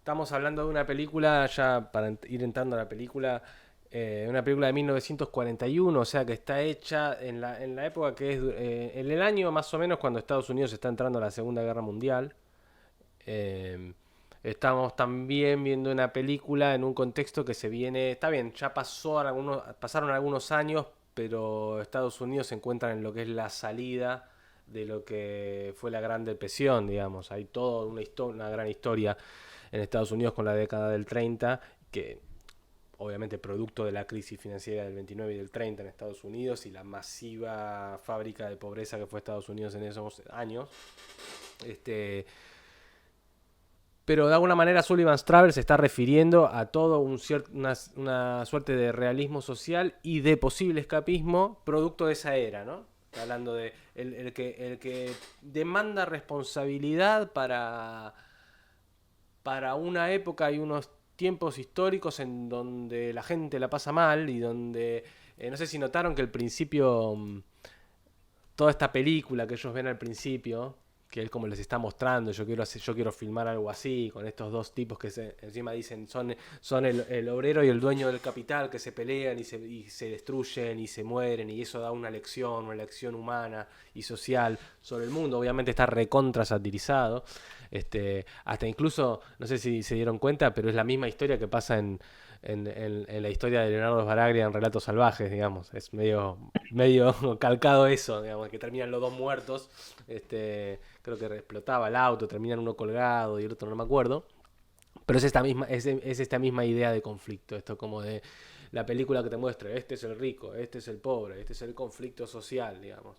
estamos hablando de una película, ya para ir entrando a la película, una película de 1941, o sea que está hecha en la época que es, en el año más o menos cuando Estados Unidos está entrando a la Segunda Guerra Mundial. Eh, Estamos también viendo una película en un contexto que se viene, está bien, ya pasaron algunos años, pero Estados Unidos se encuentra en lo que es la salida de lo que fue la Gran Depresión, digamos. Hay toda una gran historia en Estados Unidos con la década del 30, que obviamente producto de la crisis financiera del 29 y del 30 en Estados Unidos y la masiva fábrica de pobreza que fue Estados Unidos en esos años. Este, pero de alguna manera Sullivan's Travel se está refiriendo a todo una suerte de realismo social y de posible escapismo producto de esa era, ¿no? Está hablando de el que demanda responsabilidad para una época y unos tiempos históricos en donde la gente la pasa mal y donde, no sé si notaron que al principio, toda esta película que ellos ven al principio, que él como les está mostrando, yo quiero filmar algo así, con estos dos tipos que encima dicen son el obrero y el dueño del capital que se pelean y se destruyen y se mueren, y eso da una lección humana y social sobre el mundo. Obviamente está recontra satirizado. Hasta incluso, no sé si se dieron cuenta, pero es la misma historia que pasa en la historia de Leonardo Sbaraglia en Relatos Salvajes, digamos. Es medio calcado eso, digamos, que terminan los dos muertos. Creo que explotaba el auto, terminan uno colgado y el otro no me acuerdo. Pero es esta misma idea de conflicto, esto como de la película que te muestra, este es el rico, este es el pobre, este es el conflicto social, digamos,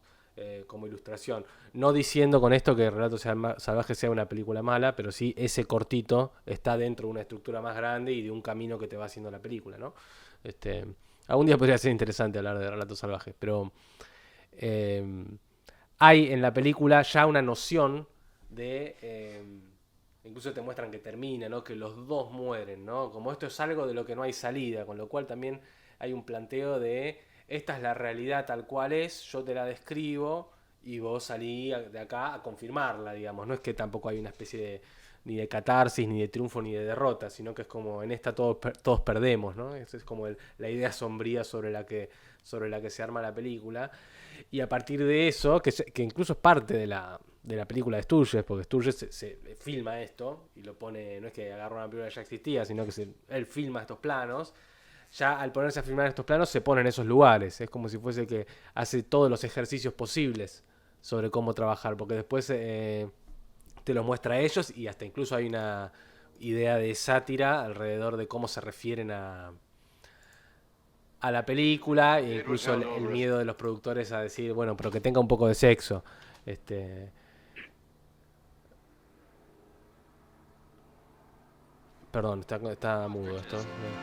como ilustración. No diciendo con esto que Relatos Salvajes sea una película mala, pero sí ese cortito está dentro de una estructura más grande y de un camino que te va haciendo la película, ¿no? Este, Algún día podría ser interesante hablar de Relatos Salvajes, pero eh, hay en la película ya una noción de... incluso te muestran que termina, ¿no? Que los dos mueren, ¿no? Como esto es algo de lo que no hay salida, con lo cual también hay un planteo de esta es la realidad tal cual es, yo te la describo y vos salí de acá a confirmarla, digamos. No es que tampoco hay una especie de ni de catarsis, ni de triunfo, ni de derrota, sino que es como en esta todos perdemos, ¿no? Esa es como la idea sombría sobre la que se arma la película. Y a partir de eso, que incluso es parte de la película de Sturges, porque Sturges se filma esto y lo pone, no es que agarra una película que ya existía, sino que él filma estos planos. Ya al ponerse a filmar estos planos se pone en esos lugares. Es como si fuese que hace todos los ejercicios posibles sobre cómo trabajar, porque después te los muestra a ellos y hasta incluso hay una idea de sátira alrededor de cómo se refieren a la película e incluso el miedo de los productores a decir, bueno, pero que tenga un poco de sexo. Este, Perdón, está mudo esto.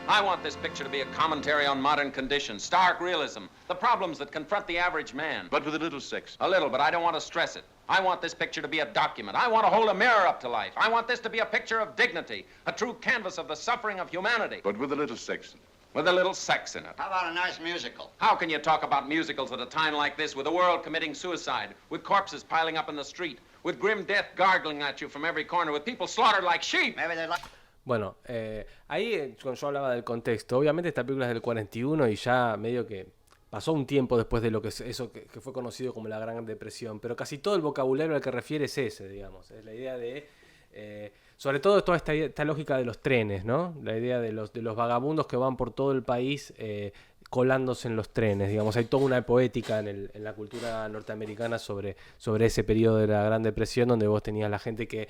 I want this picture to be a commentary on modern conditions, stark realism, the problems that confront the average man. But with a little sex. A little, but I don't want to stress it. I want this picture to be a document. I want to hold a mirror up to life. I want this to be a picture of dignity, a true canvas of the suffering of humanity. But with a little sex. With a little sex in it. How about a nice musical? How can you talk about musicals at a time like this, with the world committing suicide, with corpses piling up in the street, with grim death gargling at you from every corner, with people slaughtered like sheep? Maybe they'd like... Bueno, ahí cuando yo hablaba del contexto, obviamente esta película es del 41 y ya medio que pasó un tiempo después de lo que eso que fue conocido como la Gran Depresión, pero casi todo el vocabulario al que refiere es ese, digamos, es la idea de, sobre todo toda esta lógica de los trenes, ¿no? La idea de los vagabundos que van por todo el país colándose en los trenes, digamos, hay toda una poética en la cultura norteamericana sobre ese periodo de la Gran Depresión donde vos tenías la gente que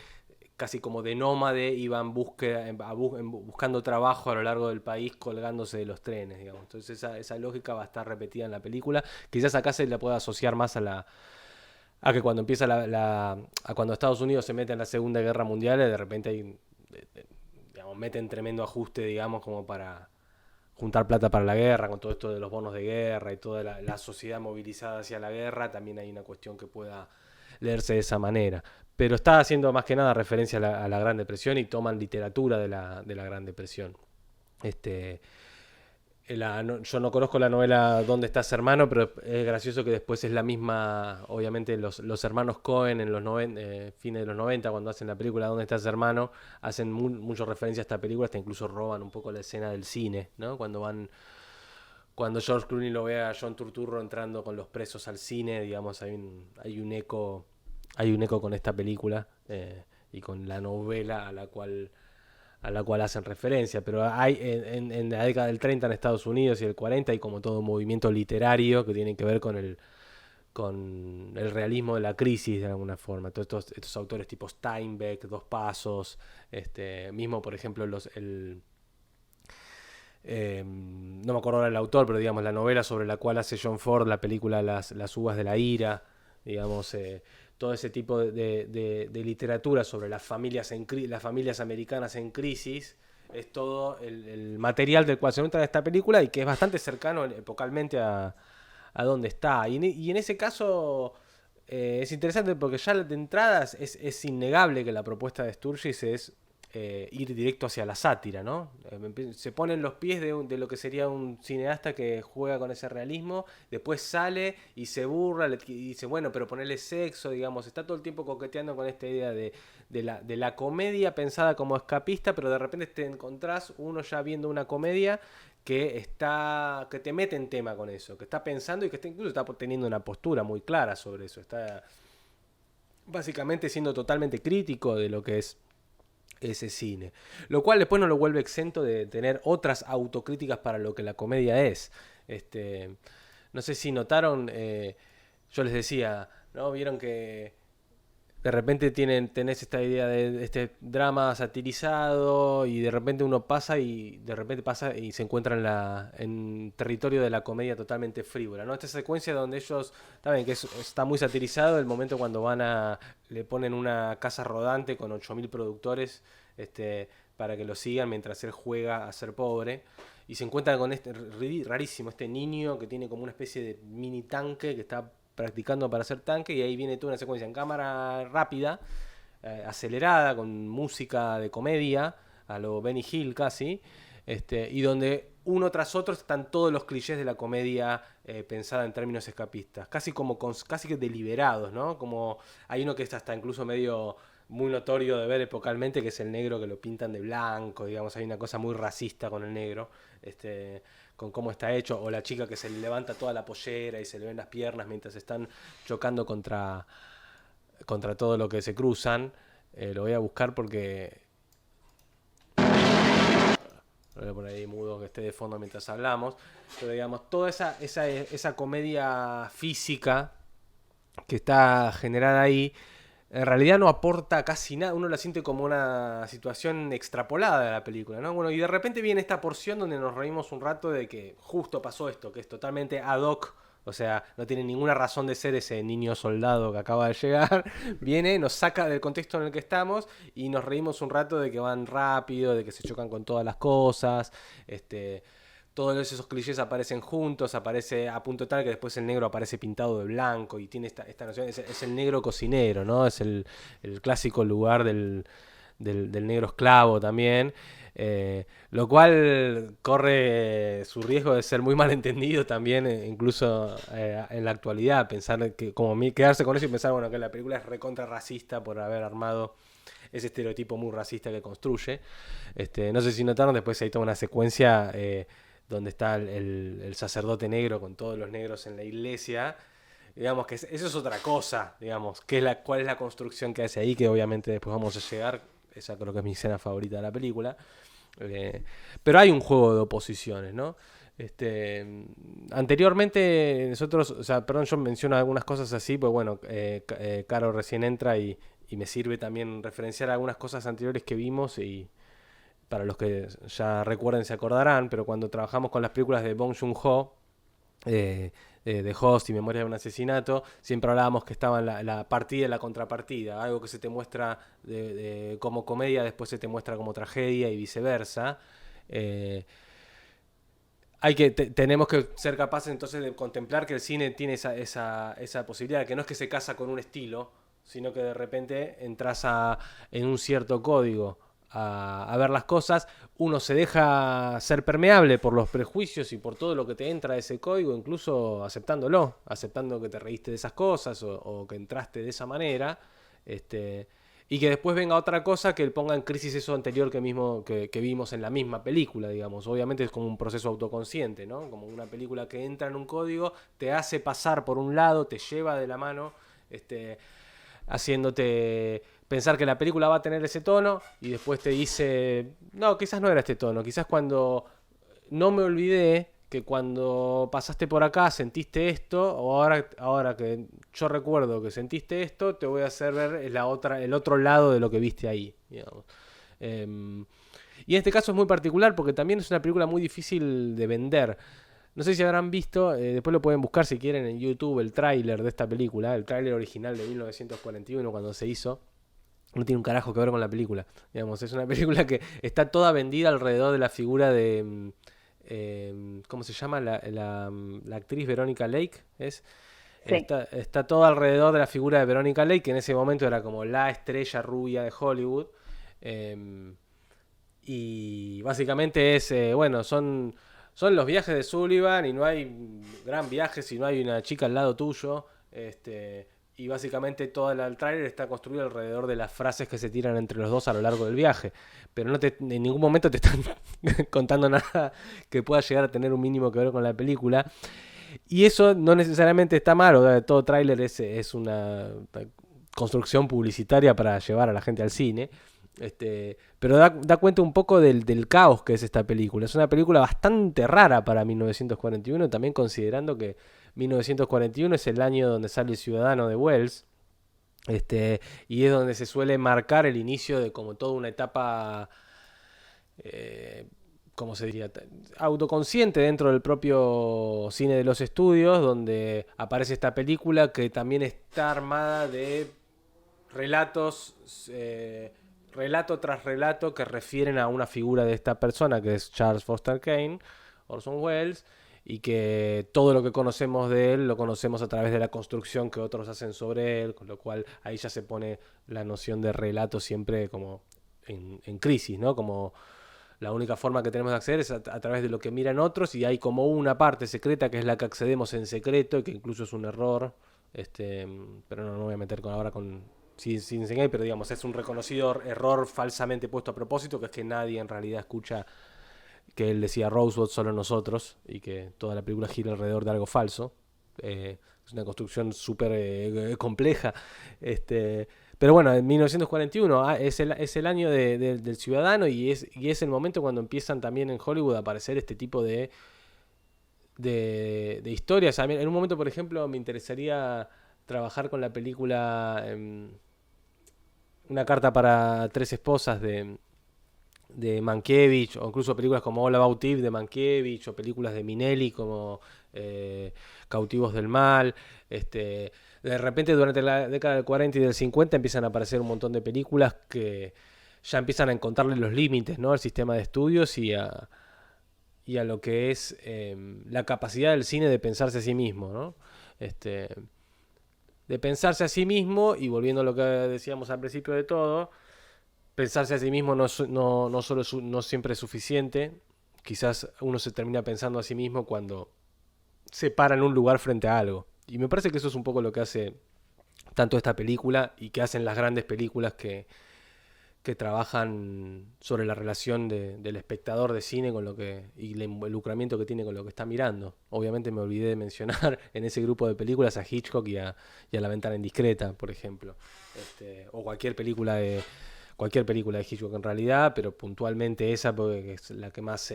casi como de nómade iban buscando trabajo a lo largo del país colgándose de los trenes, digamos. Entonces esa lógica va a estar repetida en la película. Quizás acá se la pueda asociar más a que cuando empieza a cuando Estados Unidos se mete en la Segunda Guerra Mundial, de repente digamos, meten tremendo ajuste, digamos, como para juntar plata para la guerra, con todo esto de los bonos de guerra y toda la sociedad movilizada hacia la guerra, también hay una cuestión que pueda leerse de esa manera. Pero está haciendo más que nada referencia a la Gran Depresión y toman literatura de la Gran Depresión. Este, Yo no conozco la novela ¿Dónde estás, hermano? Pero es gracioso que después es la misma, obviamente los hermanos Cohen en los fines de los 90 cuando hacen la película ¿Dónde estás, hermano? Hacen mucho referencia a esta película, hasta incluso roban un poco la escena del cine, ¿no? Cuando George Clooney lo ve a John Turturro entrando con los presos al cine, digamos, hay un eco con esta película y con la novela a la cual hacen referencia, pero hay en la década del 30 en Estados Unidos y el 40 hay como todo un movimiento literario que tiene que ver con el realismo de la crisis de alguna forma. Todos estos autores tipo Steinbeck, Dos Pasos, mismo por ejemplo no me acuerdo ahora el autor, pero digamos la novela sobre la cual hace John Ford la película Las uvas de la ira, digamos, todo ese tipo de literatura sobre las familias, las familias americanas en crisis, es todo el material del cual se nutre esta película y que es bastante cercano epocalmente a donde está. Y en ese caso es interesante porque ya de entrada es innegable que la propuesta de Sturgis es ir directo hacia la sátira, ¿no? Se pone en los pies de lo que sería un cineasta que juega con ese realismo, después sale y se burla y dice, bueno, pero ponerle sexo, digamos, está todo el tiempo coqueteando con esta idea de la comedia pensada como escapista, pero de repente te encontrás uno ya viendo una comedia que te mete en tema con eso, que está pensando y que incluso está teniendo una postura muy clara sobre eso, está básicamente siendo totalmente crítico de lo que es ese cine. Lo cual después no lo vuelve exento de tener otras autocríticas para lo que la comedia es. No sé si notaron, yo les decía, ¿no? Vieron que de repente tenés esta idea de este drama satirizado y de repente uno pasa y se encuentra en territorio de la comedia totalmente frívola, ¿no? Esta secuencia donde ellos, saben que está muy satirizado el momento cuando le ponen una casa rodante con 8000 productores para que lo sigan mientras él juega a ser pobre. Y se encuentra con este rarísimo, este niño que tiene como una especie de mini tanque que está practicando para hacer tanque y ahí viene toda una secuencia en cámara rápida, acelerada, con música de comedia, a lo Benny Hill casi, y donde uno tras otro están todos los clichés de la comedia pensada en términos escapistas, casi que deliberados, ¿no? Como hay uno que está hasta incluso medio muy notorio de ver epocalmente, que es el negro que lo pintan de blanco, digamos, hay una cosa muy racista con el negro, con cómo está hecho, o la chica que se le levanta toda la pollera y se le ven las piernas mientras están chocando contra todo lo que se cruzan. Lo voy a buscar porque lo voy a poner ahí mudo que esté de fondo mientras hablamos, pero digamos, toda esa comedia física que está generada ahí en realidad no aporta casi nada, uno la siente como una situación extrapolada de la película, ¿no? Bueno, y de repente viene esta porción donde nos reímos un rato de que justo pasó esto, que es totalmente ad hoc, o sea, no tiene ninguna razón de ser ese niño soldado que acaba de llegar, viene, nos saca del contexto en el que estamos y nos reímos un rato de que van rápido, de que se chocan con todas las cosas, todos esos clichés aparecen juntos, aparece a punto tal que después el negro aparece pintado de blanco y tiene esta noción, es el negro cocinero, ¿no? Es el clásico lugar del negro esclavo también, lo cual corre su riesgo de ser muy malentendido también, incluso en la actualidad, pensar que quedarse con eso y pensar, bueno, que la película es recontra racista por haber armado ese estereotipo muy racista que construye. No sé si notaron, después hay toda una secuencia donde está el sacerdote negro con todos los negros en la iglesia. Digamos que eso es otra cosa, digamos, cuál es la construcción que hace ahí, que obviamente después vamos a llegar, esa creo que es mi escena favorita de la película. Pero hay un juego de oposiciones, ¿no? Anteriormente nosotros, o sea, perdón, yo menciono algunas cosas así, pues bueno, Caro recién entra y me sirve también referenciar algunas cosas anteriores que vimos y para los que ya recuerden se acordarán, pero cuando trabajamos con las películas de Bong Joon-ho, de Host y Memorias de un asesinato, siempre hablábamos que estaba la partida y la contrapartida, algo que se te muestra como comedia, después se te muestra como tragedia y viceversa. Tenemos que ser capaces entonces de contemplar que el cine tiene esa posibilidad, que no es que se casa con un estilo, sino que de repente entras en un cierto código. a ver las cosas, uno se deja ser permeable por los prejuicios y por todo lo que te entra de ese código, incluso aceptándolo, aceptando que te reíste de esas cosas o que entraste de esa manera, este, y que después venga otra cosa que ponga en crisis eso anterior que vimos en la misma película, digamos. Obviamente es como un proceso autoconsciente, ¿no? Como una película que entra en un código, te hace pasar por un lado, te lleva de la mano, este, haciéndote pensar que la película va a tener ese tono y después te dice, no, quizás no era este tono, quizás cuando no me olvidé que cuando pasaste por acá sentiste esto, o ahora que yo recuerdo que sentiste esto, te voy a hacer ver el otro lado de lo que viste ahí, digamos. Y en este caso es muy particular porque también es una película muy difícil de vender. No sé si habrán visto, después lo pueden buscar si quieren en YouTube, el tráiler de esta película, el tráiler original de 1941 cuando se hizo. No tiene un carajo que ver con la película. Digamos, es una película que está toda vendida alrededor de la figura de... ¿cómo se llama? La actriz Verónica Lake, ¿es? Sí. Está todo alrededor de la figura de Verónica Lake, que en ese momento era como la estrella rubia de Hollywood. Eh, y básicamente es, bueno, son los viajes de Sullivan y no hay gran viaje si no hay una chica al lado tuyo. Y básicamente todo el tráiler está construido alrededor de las frases que se tiran entre los dos a lo largo del viaje. Pero en ningún momento te están contando nada que pueda llegar a tener un mínimo que ver con la película. Y eso no necesariamente está mal, todo tráiler es una construcción publicitaria para llevar a la gente al cine. Pero da cuenta un poco del caos que es esta película. Es una película bastante rara para 1941, también considerando que 1941 es el año donde sale El Ciudadano de Wells. Y es donde se suele marcar el inicio de como toda una etapa, eh, ¿cómo se diría? Autoconsciente dentro del propio cine de los estudios, donde aparece esta película que también está armada de relatos, relato tras relato que refieren a una figura de esta persona que es Charles Foster Kane, Orson Welles, y que todo lo que conocemos de él lo conocemos a través de la construcción que otros hacen sobre él, con lo cual ahí ya se pone la noción de relato siempre como en crisis, ¿no? Como la única forma que tenemos de acceder es a través de lo que miran otros y hay como una parte secreta que es la que accedemos en secreto y que incluso es un error. Pero no voy a meter ahora con sin enseñar, pero digamos, es un reconocido error falsamente puesto a propósito, que es que nadie en realidad escucha que él decía Rosebud solo nosotros y que toda la película gira alrededor de algo falso. Es una construcción súper compleja. Pero bueno, en 1941 es el año del ciudadano y es el momento cuando empiezan también en Hollywood a aparecer este tipo de historias. A mí, en un momento, por ejemplo, me interesaría trabajar con la película Una carta para tres esposas de Mankiewicz, o incluso películas como All About Eve de Mankiewicz, o películas de Minelli como Cautivos del Mal. De repente durante la década del 40 y del 50 empiezan a aparecer un montón de películas que ya empiezan a encontrarle los límites, ¿no?, al sistema de estudios y a lo que es la capacidad del cine de pensarse a sí mismo, ¿no? De pensarse a sí mismo, y volviendo a lo que decíamos al principio de todo, pensarse a sí mismo no solo no siempre es suficiente. Quizás uno se termina pensando a sí mismo cuando se para en un lugar frente a algo. Y me parece que eso es un poco lo que hace tanto esta película y que hacen las grandes películas que trabajan sobre la relación del espectador de cine con lo que y el involucramiento que tiene con lo que está mirando. Obviamente me olvidé de mencionar en ese grupo de películas a Hitchcock y a La ventana indiscreta, por ejemplo. O cualquier película de Hitchcock en realidad, pero puntualmente esa porque es la que más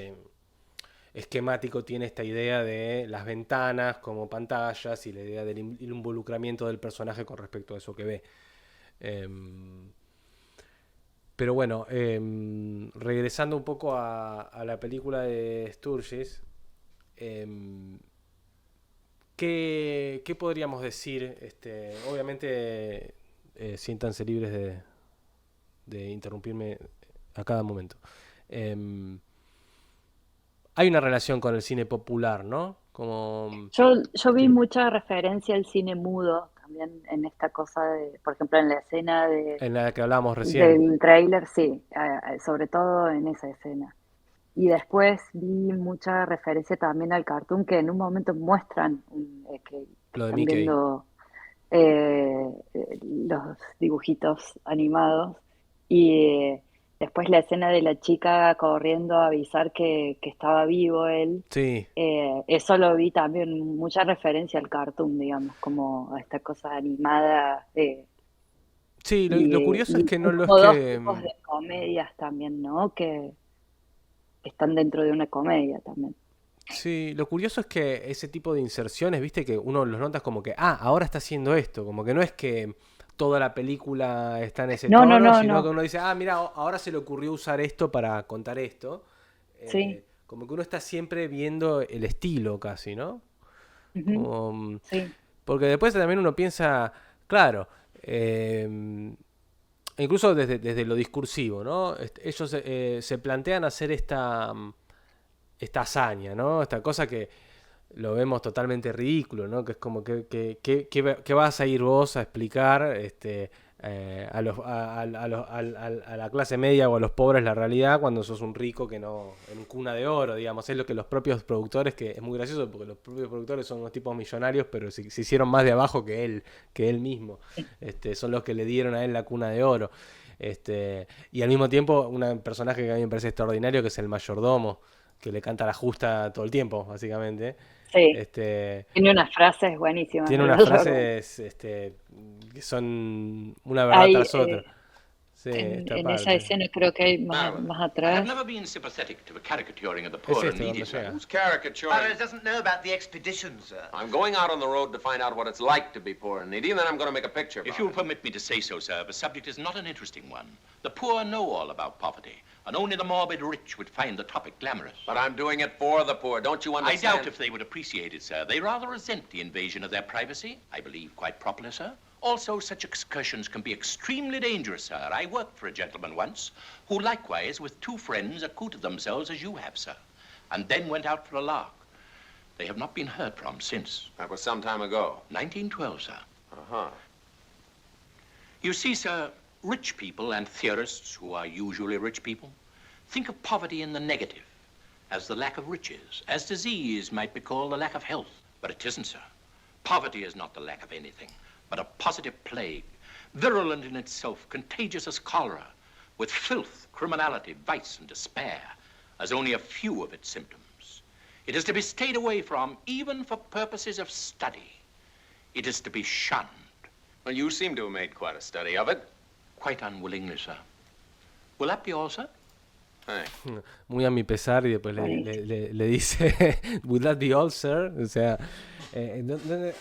esquemático tiene esta idea de las ventanas como pantallas y la idea del involucramiento del personaje con respecto a eso que ve. Pero bueno, regresando un poco a la película de Sturges, ¿qué podríamos decir? Obviamente, siéntanse libres de interrumpirme a cada momento. Hay una relación con el cine popular, ¿no? Como Yo vi que- mucha referencia al cine mudo también en esta cosa de, por ejemplo, en la escena En la que hablábamos recién. del tráiler, sí, sobre todo en esa escena. Y después vi mucha referencia también al cartoon que en un momento muestran que Lo de están Mickey. viendo los dibujitos animados y después la escena de la chica corriendo a avisar que estaba vivo él, Sí. eso lo vi también mucha referencia al cartoon, digamos, como a esta cosa animada Sí, lo y curioso es que no hay lo es como dos que... tipos de comedias también, ¿no? Que están dentro de una comedia también. Sí, lo curioso es que ese tipo de inserciones, viste, que uno los notas como que, ahora está haciendo esto, como que no es que toda la película está en ese No, no, tono, no, sino que no, uno dice, mira, ahora se le ocurrió usar esto para contar esto. sí, Como que uno está siempre viendo el estilo casi, ¿no? ujú, Como, sí, porque después también uno piensa, claro, eh, incluso desde lo discursivo, ¿no? Ellos se plantean hacer esta hazaña, ¿no? Esta cosa que lo vemos totalmente ridículo, ¿no? Que es como que vas a ir vos a explicar a la clase media o a los pobres la realidad cuando sos un rico que no, en cuna de oro, digamos. Es lo que los propios productores, que es muy gracioso porque los propios productores son unos tipos millonarios, pero se hicieron más de abajo que él mismo. sí. Son los que le dieron a él la cuna de oro. Y al mismo tiempo, un personaje que a mí me parece extraordinario, que es el mayordomo, que le canta la justa todo el tiempo, básicamente. Sí, Este, tiene unas frases buenísimas tiene el unas mayordomo. frases que son una verdad Hay, tras otra. Sí, esta en esa parte. escena creo que hay Madeline, más I have atrás. never been sympathetic to the caricaturing of the Es poor and este needy, cuando sir. llega. Who's caricaturing? Father doesn't know about the expedition, sir. I'm going out on the road to find out what it's like to be poor and needy, and then I'm going to make a picture about If you'll it. permit me to say so, sir, the subject is not an interesting one. The poor know all about poverty, and only the morbid rich would find the topic glamorous. But I'm doing it for the poor, don't you I understand? doubt if they would appreciate it, sir. They rather resent the invasion of their privacy, I believe quite properly, sir. Also, such excursions can be extremely dangerous, sir. I worked for a gentleman once who likewise, with two friends, accoutred themselves as you have, sir, and then went out for a lark. They have not been heard from since. That was some time ago. 1912, sir. Uh-huh. You see, sir, rich people and theorists, who are usually rich people, think of poverty in the negative, as the lack of riches, as disease might be called the lack of health. But it isn't, sir. Poverty is not the lack of anything, but a positive plague, virulent in itself, contagious as cholera, with filth, criminality, vice, and despair, as only a few of its symptoms. It is to be stayed away from, even for purposes of study. It is to be shunned. Well, you seem to have made quite a study of it. Quite unwillingly, sir. Will that be all, sir? Thanks. Muy a mi pesar, y después Buenísimo. le dice, Would that be all, sir? O sea,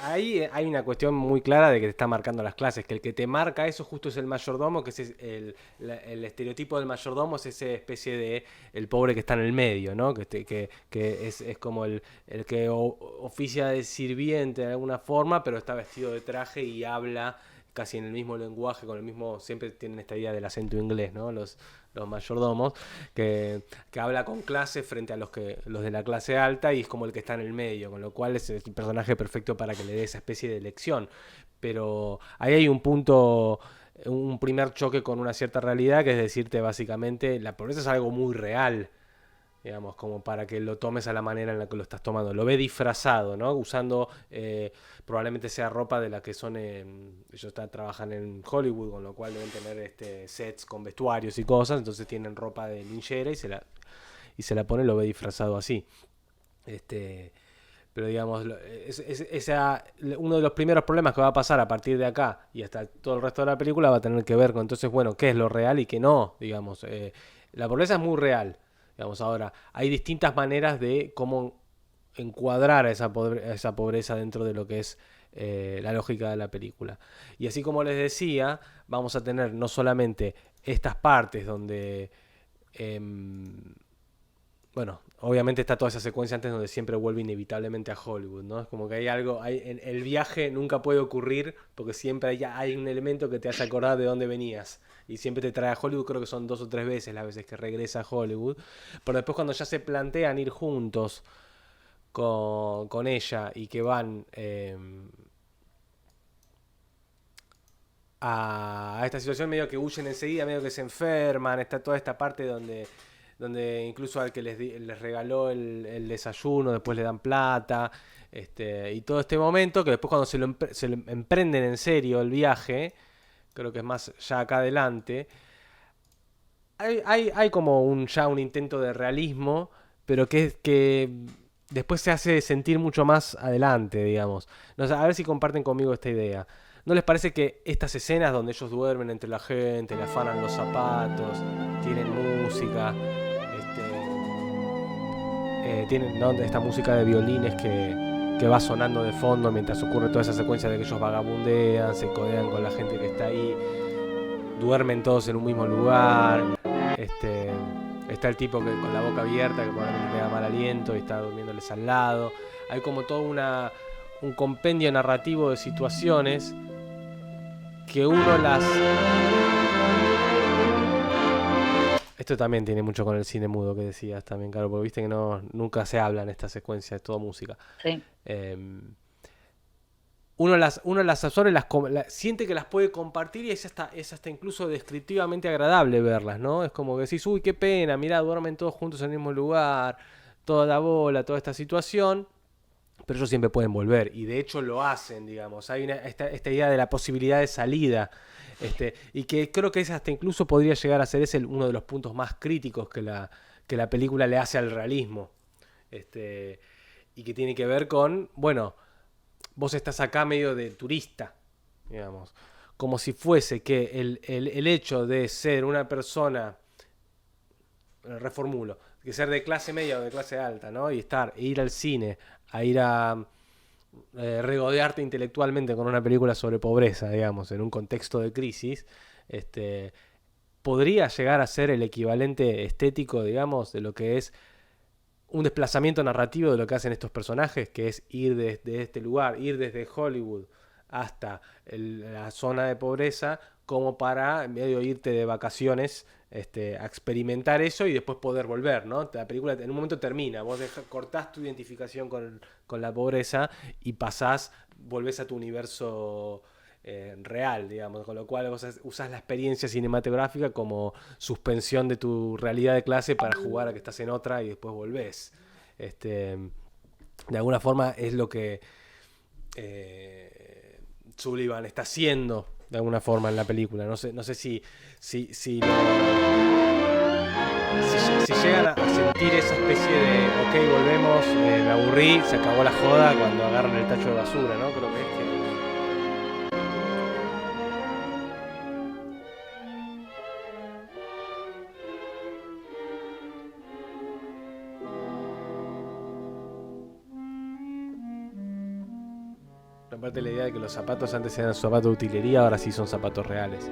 ahí hay una cuestión muy clara de que te está marcando las clases, que el que te marca eso justo es el mayordomo, que es el estereotipo del mayordomo es esa especie de el pobre que está en el medio, ¿no? Que es como el que oficia de sirviente de alguna forma, pero está vestido de traje y habla casi en el mismo lenguaje, con el mismo, siempre tienen esta idea del acento inglés, ¿no? Los mayordomos, que habla con clase frente a los de la clase alta y es como el que está en el medio, con lo cual es el personaje perfecto para que le dé esa especie de lección. Pero ahí hay un punto, un primer choque con una cierta realidad, que es decirte básicamente, la pobreza es algo muy real, digamos, como para que lo tomes a la manera en la que lo estás tomando. Lo ve disfrazado, ¿no? Usando, probablemente sea ropa de la que son, ellos trabajan en Hollywood, con lo cual deben tener sets con vestuarios y cosas, entonces tienen ropa de linchera y se la pone, lo ve disfrazado así. Pero digamos, uno de los primeros problemas que va a pasar a partir de acá y hasta todo el resto de la película va a tener que ver con, entonces, bueno, qué es lo real y qué no, digamos. La pobreza es muy real. Digamos, ahora, hay distintas maneras de cómo encuadrar a esa pobreza dentro de lo que es la lógica de la película. Y así como les decía, vamos a tener no solamente estas partes donde, bueno, obviamente está toda esa secuencia antes donde siempre vuelve inevitablemente a Hollywood, ¿no? Es como que hay algo, el viaje nunca puede ocurrir porque siempre hay un elemento que te hace acordar de dónde venías. Y siempre te trae a Hollywood, creo que son 2 o 3 veces las veces que regresa a Hollywood. Pero después cuando ya se plantean ir juntos con ella y que van a esta situación, medio que huyen enseguida, medio que se enferman, está toda esta parte donde incluso al que les regaló el desayuno, después le dan plata, y todo este momento, que después cuando se lo emprenden en serio el viaje, creo que es más ya acá adelante, hay como ya un intento de realismo, pero que después se hace sentir mucho más adelante, digamos. No sé, a ver si comparten conmigo esta idea. ¿No les parece que estas escenas donde ellos duermen entre la gente, le afanan los zapatos, tienen música, tienen, ¿no?, esta música de violines que va sonando de fondo mientras ocurre toda esa secuencia de que ellos vagabundean, se codean con la gente que está ahí, duermen todos en un mismo lugar, está el tipo que con la boca abierta que probablemente le da mal aliento y está durmiéndoles al lado. Hay como todo un compendio narrativo de situaciones que uno las... Esto también tiene mucho con el cine mudo que decías también, claro, porque viste que nunca se habla en esta secuencia, es todo música. Sí. Uno las absorbe, siente que las puede compartir y es hasta incluso descriptivamente agradable verlas, ¿no? Es como que decís, uy, qué pena, mirá, duermen todos juntos en el mismo lugar, toda la bola, toda esta situación, pero ellos siempre pueden volver, y de hecho lo hacen, digamos. Hay esta idea de la posibilidad de salida, y que creo que es hasta incluso podría llegar a ser uno de los puntos más críticos que la película le hace al realismo, y que tiene que ver con, bueno, vos estás acá medio de turista, digamos, como si fuese que el hecho de ser una persona, reformulo, que ser de clase media o de clase alta, ¿no? Y ir al cine, a ir a regodearte intelectualmente con una película sobre pobreza, digamos, en un contexto de crisis, podría llegar a ser el equivalente estético, digamos, de lo que es un desplazamiento narrativo de lo que hacen estos personajes, que es ir desde este lugar, ir desde Hollywood hasta la zona de pobreza, como para medio irte de vacaciones a experimentar eso y después poder volver, ¿no? La película en un momento termina, vos cortás tu identificación con la pobreza y volvés a tu universo real, digamos, con lo cual vos usás la experiencia cinematográfica como suspensión de tu realidad de clase para jugar a que estás en otra y después volvés. De alguna forma es lo que Sullivan está haciendo de alguna forma en la película. No sé si llegan a sentir esa especie de ok, volvemos, me aburrí, se acabó la joda cuando agarran el tacho de basura, ¿no? Creo que es que aparte la idea de que los zapatos antes eran zapatos de utilería, ahora sí son zapatos reales.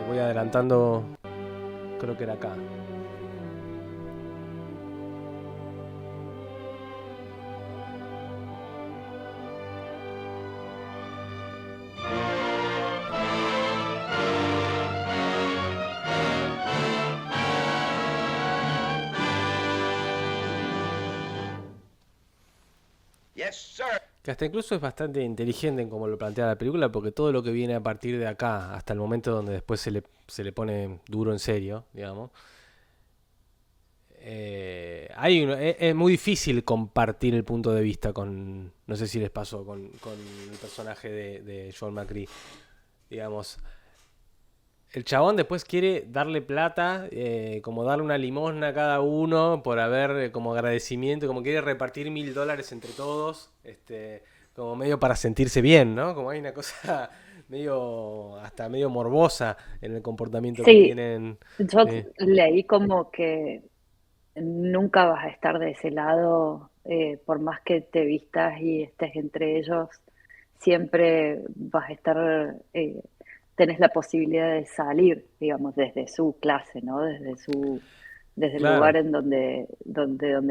Voy adelantando, creo que era acá. Yes, sir. Que hasta incluso es bastante inteligente en cómo lo plantea la película, porque todo lo que viene a partir de acá, hasta el momento donde después se le pone duro en serio, digamos, es muy difícil compartir el punto de vista con, no sé si les pasó, con el personaje de Joel McCrea, digamos. El chabón después quiere darle plata, como darle una limosna a cada uno por haber, como agradecimiento, como quiere repartir $1000 entre todos, como medio para sentirse bien, ¿no? Como hay una cosa hasta medio morbosa en el comportamiento que tienen. Yo leí como que nunca vas a estar de ese lado, por más que te vistas y estés entre ellos, siempre vas a estar... tenés la posibilidad de salir, digamos, desde su clase, ¿no? Desde el Claro. lugar en donde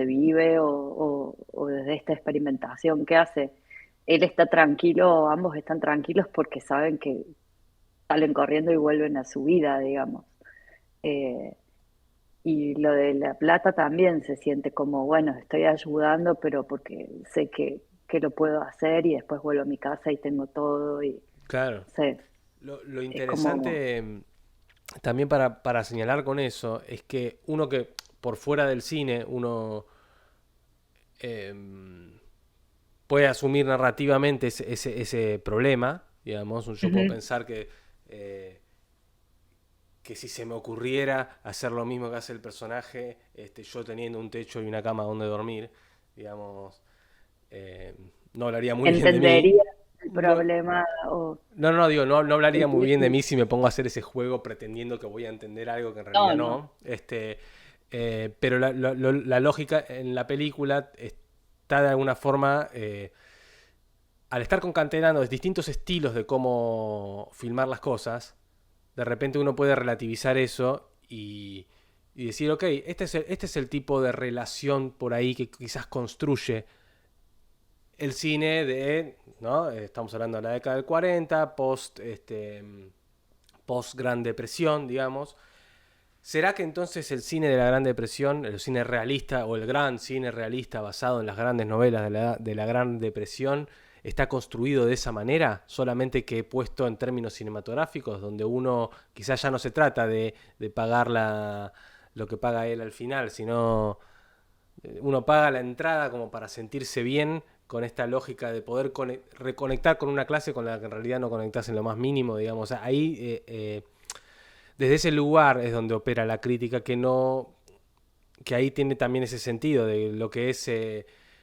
vive o desde esta experimentación que hace. él está tranquilo, ambos están tranquilos porque saben que salen corriendo y vuelven a su vida, digamos. Eh, y lo de la plata también se siente como, bueno, estoy ayudando, pero porque sé que lo puedo hacer y después vuelvo a mi casa y tengo todo y Claro. sé, Lo es como... interesante también para señalar con eso es que uno que por fuera del cine uno puede asumir narrativamente ese problema, digamos, yo puedo Ujú, pensar eh, que si se me ocurriera hacer lo mismo que hace el personaje, yo teniendo un techo y una cama donde dormir, digamos, eh, no hablaría muy bien de mí. entendería el No, problema o no, digo, no hablaría el muy bien de difícil. mí si me pongo a hacer ese juego pretendiendo que voy a entender algo que en No, realidad no. no. Pero la lógica en la película está de alguna forma, al estar concatenando distintos estilos de cómo filmar las cosas, de repente uno puede relativizar eso y decir, ok, este es el tipo de relación por ahí que quizás construye el cine de, ¿no? Estamos hablando de la década del 40, post Gran Depresión, digamos. ¿Será que entonces el cine de la Gran Depresión, el cine realista o el gran cine realista basado en las grandes novelas de la Gran Depresión, está construido de esa manera? Solamente que puesto en términos cinematográficos, donde uno quizás ya no se trata de pagar lo que paga él al final, sino uno paga la entrada como para sentirse bien con esta lógica de poder reconectar con una clase con la que en realidad no conectas en lo más mínimo, digamos. Ahí, desde ese lugar es donde opera la crítica, que ahí tiene también ese sentido de lo que es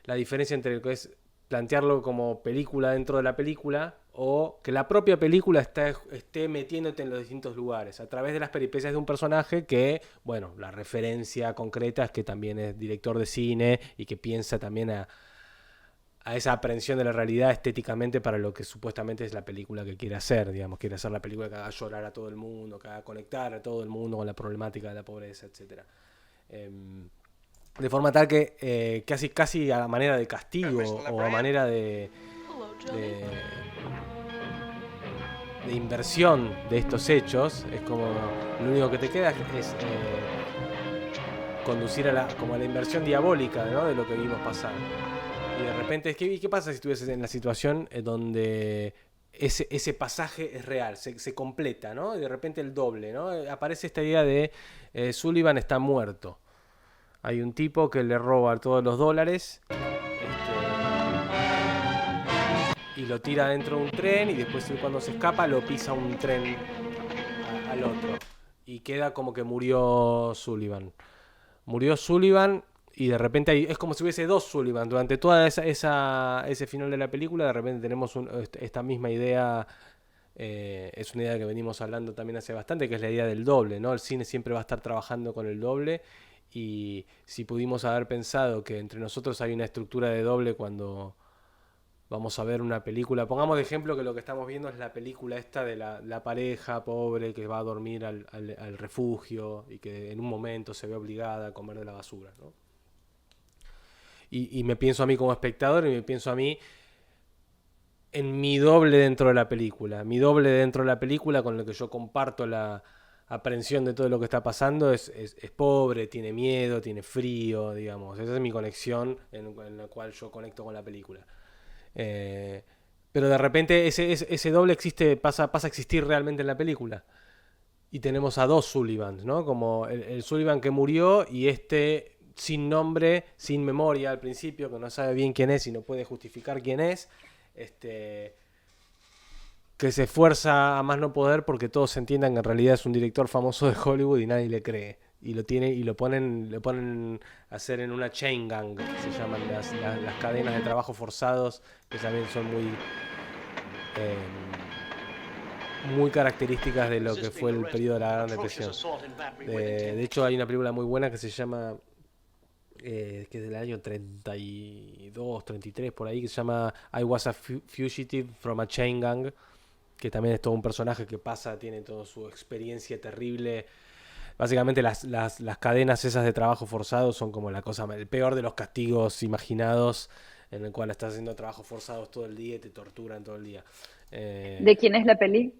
la diferencia entre lo que es plantearlo como película dentro de la película o que la propia película esté metiéndote en los distintos lugares a través de las peripecias de un personaje que, bueno, la referencia concreta es que también es director de cine y que piensa también a esa aprehensión de la realidad estéticamente para lo que supuestamente es la película que quiere hacer, digamos, quiere hacer la película que haga llorar a todo el mundo, que haga conectar a todo el mundo con la problemática de la pobreza, etcétera. De forma tal que casi a manera de castigo o a manera de, de inversión de estos hechos, es como lo único que te queda es conducir como a la inversión diabólica, ¿no? De lo que vimos pasar. Y de repente, ¿qué pasa si estuvieses en la situación donde ese pasaje es real, se completa, ¿no? Y de repente el doble, ¿no? Aparece esta idea de Sullivan está muerto. Hay un tipo que le roba todos los dólares y lo tira dentro de un tren y después cuando se escapa lo pisa un tren al otro. Y queda como que murió Sullivan. Murió Sullivan y de repente es como si hubiese dos Sullivan. Durante toda ese final de la película de repente tenemos esta misma idea. Es una idea que venimos hablando también hace bastante, que es la idea del doble, ¿no? El cine siempre va a estar trabajando con el doble y si pudimos haber pensado que entre nosotros hay una estructura de doble cuando vamos a ver una película, pongamos de ejemplo que lo que estamos viendo es la película esta de la pareja pobre que va a dormir al refugio y que en un momento se ve obligada a comer de la basura, ¿no? Y me pienso a mí como espectador y me pienso a mí en mi doble dentro de la película. Mi doble dentro de la película con el que yo comparto la aprehensión de todo lo que está pasando es pobre, tiene miedo, tiene frío, digamos. Esa es mi conexión en la cual yo conecto con la película. Eh, pero de repente ese doble pasa a existir realmente en la película. Y tenemos a dos Sullivans, ¿no? Como el Sullivan que murió y este sin nombre, sin memoria al principio, que no sabe bien quién es y no puede justificar quién es. Este, que se esfuerza a más no poder porque todos entiendan que en realidad es un director famoso de Hollywood y nadie le cree. Y lo ponen a hacer en una chain gang, se llaman las cadenas de trabajo forzados, que también son eh, muy características de lo que fue el periodo de la Gran Depresión. De hecho, hay una película muy buena que se llama, que es del año 32, 33, por ahí, que se llama I Was a Fugitive from a Chain Gang, que también es todo un personaje que tiene toda su experiencia terrible. Básicamente las cadenas esas de trabajo forzado son como el peor de los castigos imaginados en el cual estás haciendo trabajos forzados todo el día y te torturan todo el día. ¿De quién es la peli?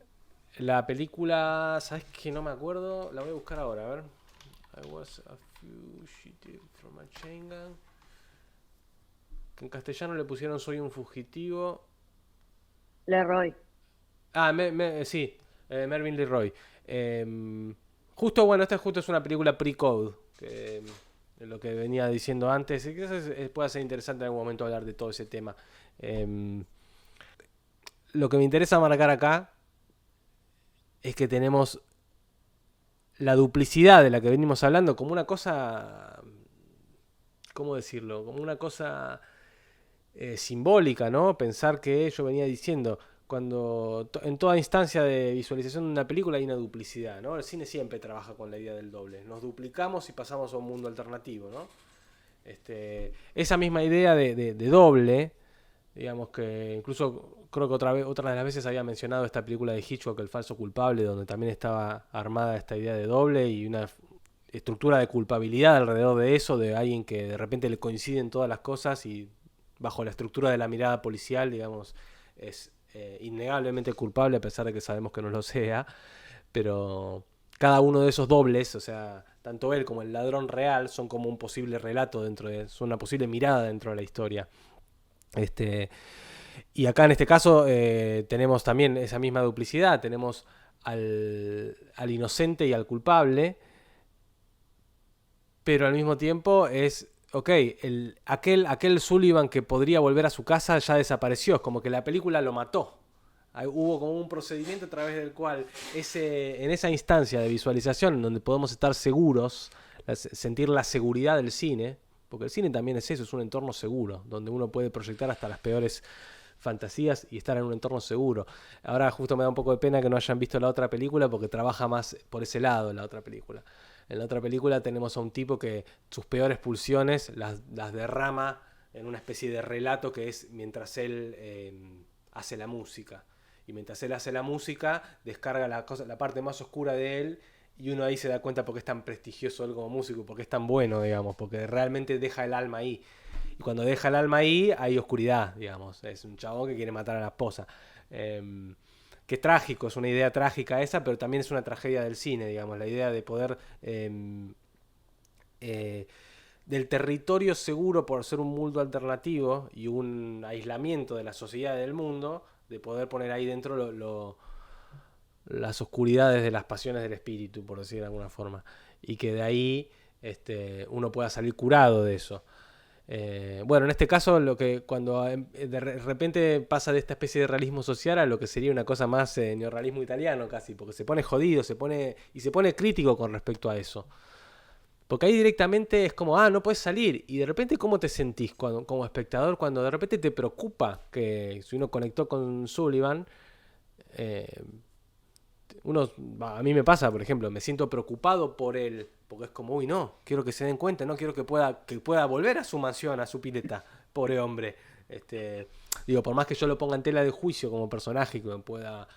La película, ¿sabes qué? No me acuerdo, la voy a buscar ahora, a ver. I was a fugitive from a chain gang. Que en castellano le pusieron Soy un fugitivo. Leroy. Ah, sí, Mervyn LeRoy. Justo, bueno, esta justo es una película pre-code, que lo que venía diciendo antes, y quizás pueda ser interesante en algún momento hablar de todo ese tema. Lo que me interesa marcar acá es que tenemos la duplicidad de la que venimos hablando como una cosa, ¿cómo decirlo? Como una cosa simbólica, ¿no? Pensar que yo venía diciendo, cuando en toda instancia de visualización de una película hay una duplicidad, ¿no? El cine siempre trabaja con la idea del doble. Nos duplicamos y pasamos a un mundo alternativo, ¿no? Esa misma idea de doble, digamos que incluso creo que otra de las veces había mencionado esta película de Hitchcock, El falso culpable, donde también estaba armada esta idea de doble y una estructura de culpabilidad alrededor de eso, de alguien que de repente le coinciden todas las cosas y bajo la estructura de la mirada policial, digamos, es innegablemente culpable a pesar de que sabemos que no lo sea, pero cada uno de esos dobles, o sea, tanto él como el ladrón real son como un posible relato son una posible mirada dentro de la historia. Y acá en este caso tenemos también esa misma duplicidad, tenemos al inocente y al culpable, pero al mismo tiempo es, ok, aquel Sullivan que podría volver a su casa ya desapareció, es como que la película lo mató. Hubo como un procedimiento a través del cual en esa instancia de visualización donde podemos estar seguros, sentir la seguridad del cine, porque el cine también es eso, es un entorno seguro, donde uno puede proyectar hasta las peores fantasías y estar en un entorno seguro. Ahora justo me da un poco de pena que no hayan visto la otra película porque trabaja más por ese lado la otra película. En la otra película tenemos a un tipo que sus peores pulsiones las derrama en una especie de relato que es mientras él hace la música. Y mientras él hace la música, descarga la parte más oscura de él y uno ahí se da cuenta por qué es tan prestigioso él como músico, por qué es tan bueno, digamos, porque realmente deja el alma ahí. Y cuando deja el alma ahí, hay oscuridad, digamos. Es un chabón que quiere matar a la esposa. Que es trágico, es una idea trágica esa, pero también es una tragedia del cine, digamos. La idea de poder... del territorio seguro por ser un mundo alternativo y un aislamiento de la sociedad y del mundo, de poder poner ahí dentro las oscuridades de las pasiones del espíritu, por decir de alguna forma. Y que de ahí uno pueda salir curado de eso. Bueno, en este caso, cuando de repente pasa de esta especie de realismo social a lo que sería una cosa más neorrealismo italiano casi, porque se pone jodido, se pone crítico con respecto a eso. Porque ahí directamente es como, no puedes salir. Y de repente, ¿cómo te sentís como espectador cuando de repente te preocupa que si uno conectó con Sullivan, a mí me pasa, por ejemplo, me siento preocupado por él, porque es como, uy, no, quiero que se den cuenta, no quiero que pueda volver a su mansión, a su pileta, pobre hombre. Digo, por más que yo lo ponga en tela de juicio como personaje, que me pueda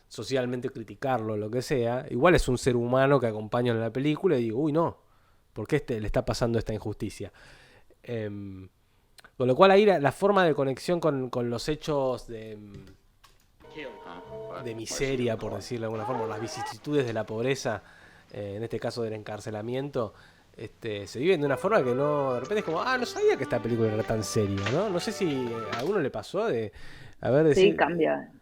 socialmente criticarlo, lo que sea, igual es un ser humano que acompaña en la película y digo, uy, no, ¿por qué le está pasando esta injusticia? Con lo cual ahí la forma de conexión con los hechos de miseria, por decirlo de alguna forma, las vicisitudes de la pobreza, en este caso del encarcelamiento, se viven de una forma que no, de repente es como, no sabía que esta película era tan seria, ¿no? No sé si a uno le pasó de decir, sí, cambia.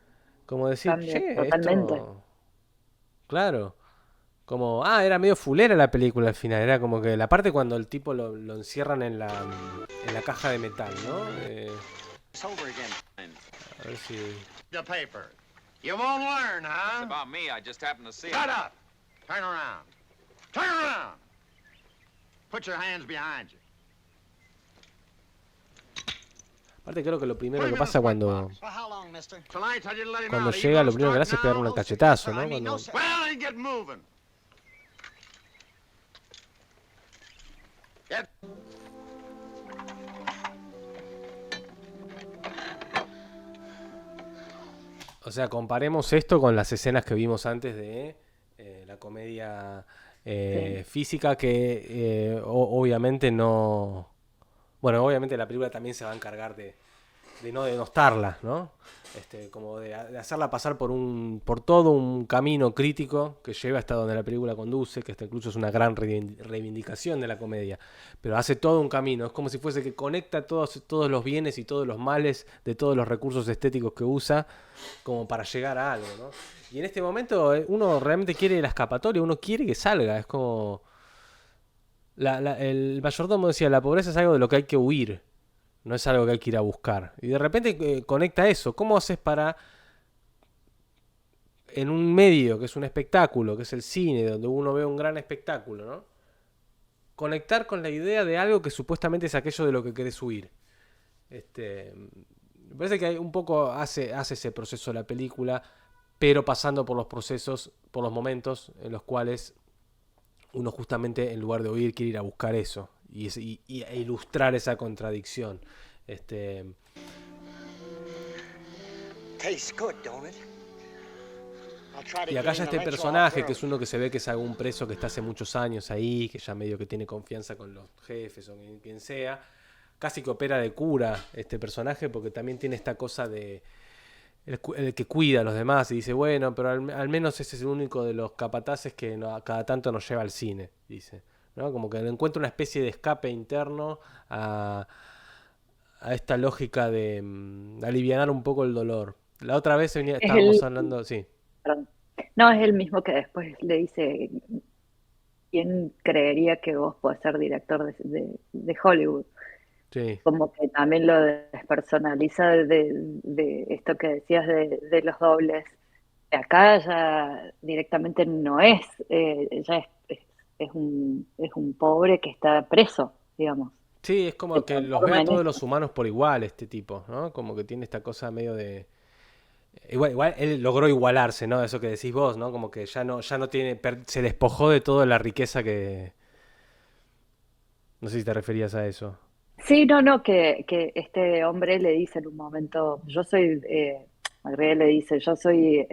Como decir, Cambia che, totalmente. esto, claro, como, era medio fulera la película al final, era como que la parte cuando el tipo lo encierran en la caja de metal, ¿no? A ver si... The paper. You won't learn, It's huh? about me. I just happened to see it. Shut up! Turn around. Turn around! Put your hands behind you. Aparte creo que lo primero que pasa cuando For how long, mister? Tonight I didn't let him cuando out. llega, lo primero que hace es pegarle un cachetazo, ¿no? Cuando... Well, then get moving. Get... O sea, comparemos esto con las escenas que vimos antes de la comedia física que obviamente no... Bueno, obviamente la película también se va a encargar de de no denostarla, ¿no? Como de hacerla pasar por todo un camino crítico que lleva hasta donde la película conduce, que hasta incluso es una gran reivindicación de la comedia, pero hace todo un camino, es como si fuese que conecta todos los bienes y todos los males de todos los recursos estéticos que usa como para llegar a algo, ¿no? Y en este momento uno realmente quiere la escapatoria, uno quiere que salga, es como... el mayordomo decía, la pobreza es algo de lo que hay que huir, no es algo que hay que ir a buscar. Y de repente conecta eso. ¿Cómo haces para, en un medio que es un espectáculo, que es el cine, donde uno ve un gran espectáculo, ¿no? Conectar con la idea de algo que supuestamente es aquello de lo que querés huir? Me parece que hay un poco hace ese proceso la película, pero pasando por los procesos, por los momentos en los cuales uno justamente en lugar de huir quiere ir a buscar eso y ilustrar esa contradicción. Tastes good, don't it? I'll try to Y acá gain ya the este retro personaje, off que es uno que se ve que es algún preso que está hace muchos años ahí, que ya medio que tiene confianza con los jefes o quien sea, casi que opera de cura este personaje, porque también tiene esta cosa de el que cuida a los demás y dice, bueno, pero al menos ese es el único de los capataces que cada tanto nos lleva al cine, dice, ¿no? Como que le encuentra una especie de escape interno a esta lógica de alivianar un poco el dolor. La otra vez Es estábamos hablando, sí. perdón. No, es el mismo que después le dice, ¿quién creería que vos podés ser director de Hollywood? Sí, Como que también lo despersonaliza de esto que decías de los dobles. Acá ya directamente no es, ya es un pobre que está preso, digamos. sí, es como Se que los ve a transforma en todos eso. los humanos por igual, este tipo, ¿no? Como que tiene esta cosa medio de... Igual él logró igualarse, ¿no? Eso que decís vos, ¿no? Como que ya no tiene... se despojó de toda la riqueza que... No sé si te referías a eso. Sí, no, que este hombre le dice en un momento, Magritte le dice, yo soy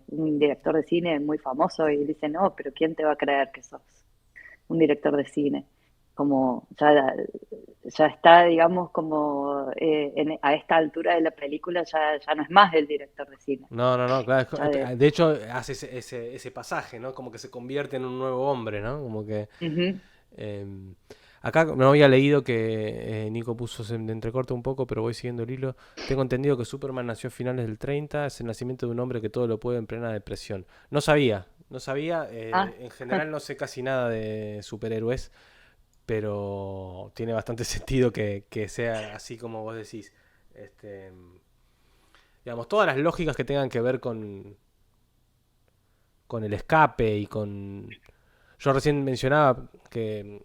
un director de cine muy famoso, y él dice, no, pero ¿quién te va a creer que sos un director de cine? Como ya está, digamos, como a esta altura de la película ya no es más el director de cine. No, claro. Ya de- De hecho, hace ese pasaje, ¿no? Como que se convierte en un nuevo hombre, ¿no? Como que... Ujú. eh, acá no había leído que Nico puso de entrecorte un poco, pero voy siguiendo el hilo. Tengo entendido que Superman nació a finales del 30, es el nacimiento de un hombre que todo lo puede en plena depresión. No sabía, Ah, en general no sé casi nada de superhéroes, pero tiene bastante sentido que sea así como vos decís. Este, digamos, todas las lógicas que tengan que ver con el escape y con... Yo recién mencionaba que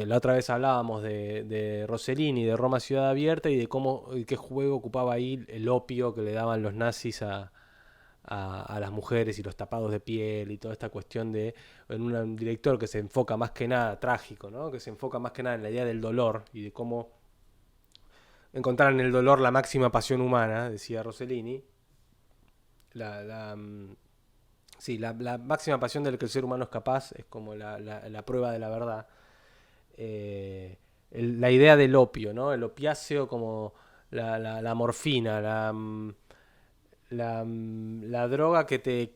la otra vez hablábamos de Rossellini, de Roma Ciudad Abierta y de cómo y qué juego ocupaba ahí el opio que le daban los nazis a las mujeres y los tapados de piel y toda esta cuestión de en un director que se enfoca más que nada trágico, ¿no? Que se enfoca más que nada en la idea del dolor y de cómo encontrar en el dolor la máxima pasión humana, decía Rossellini. Sí, la máxima pasión del que el ser humano es capaz es como la prueba de la verdad. La idea del opio, ¿no? El opiáceo como la morfina, la droga que te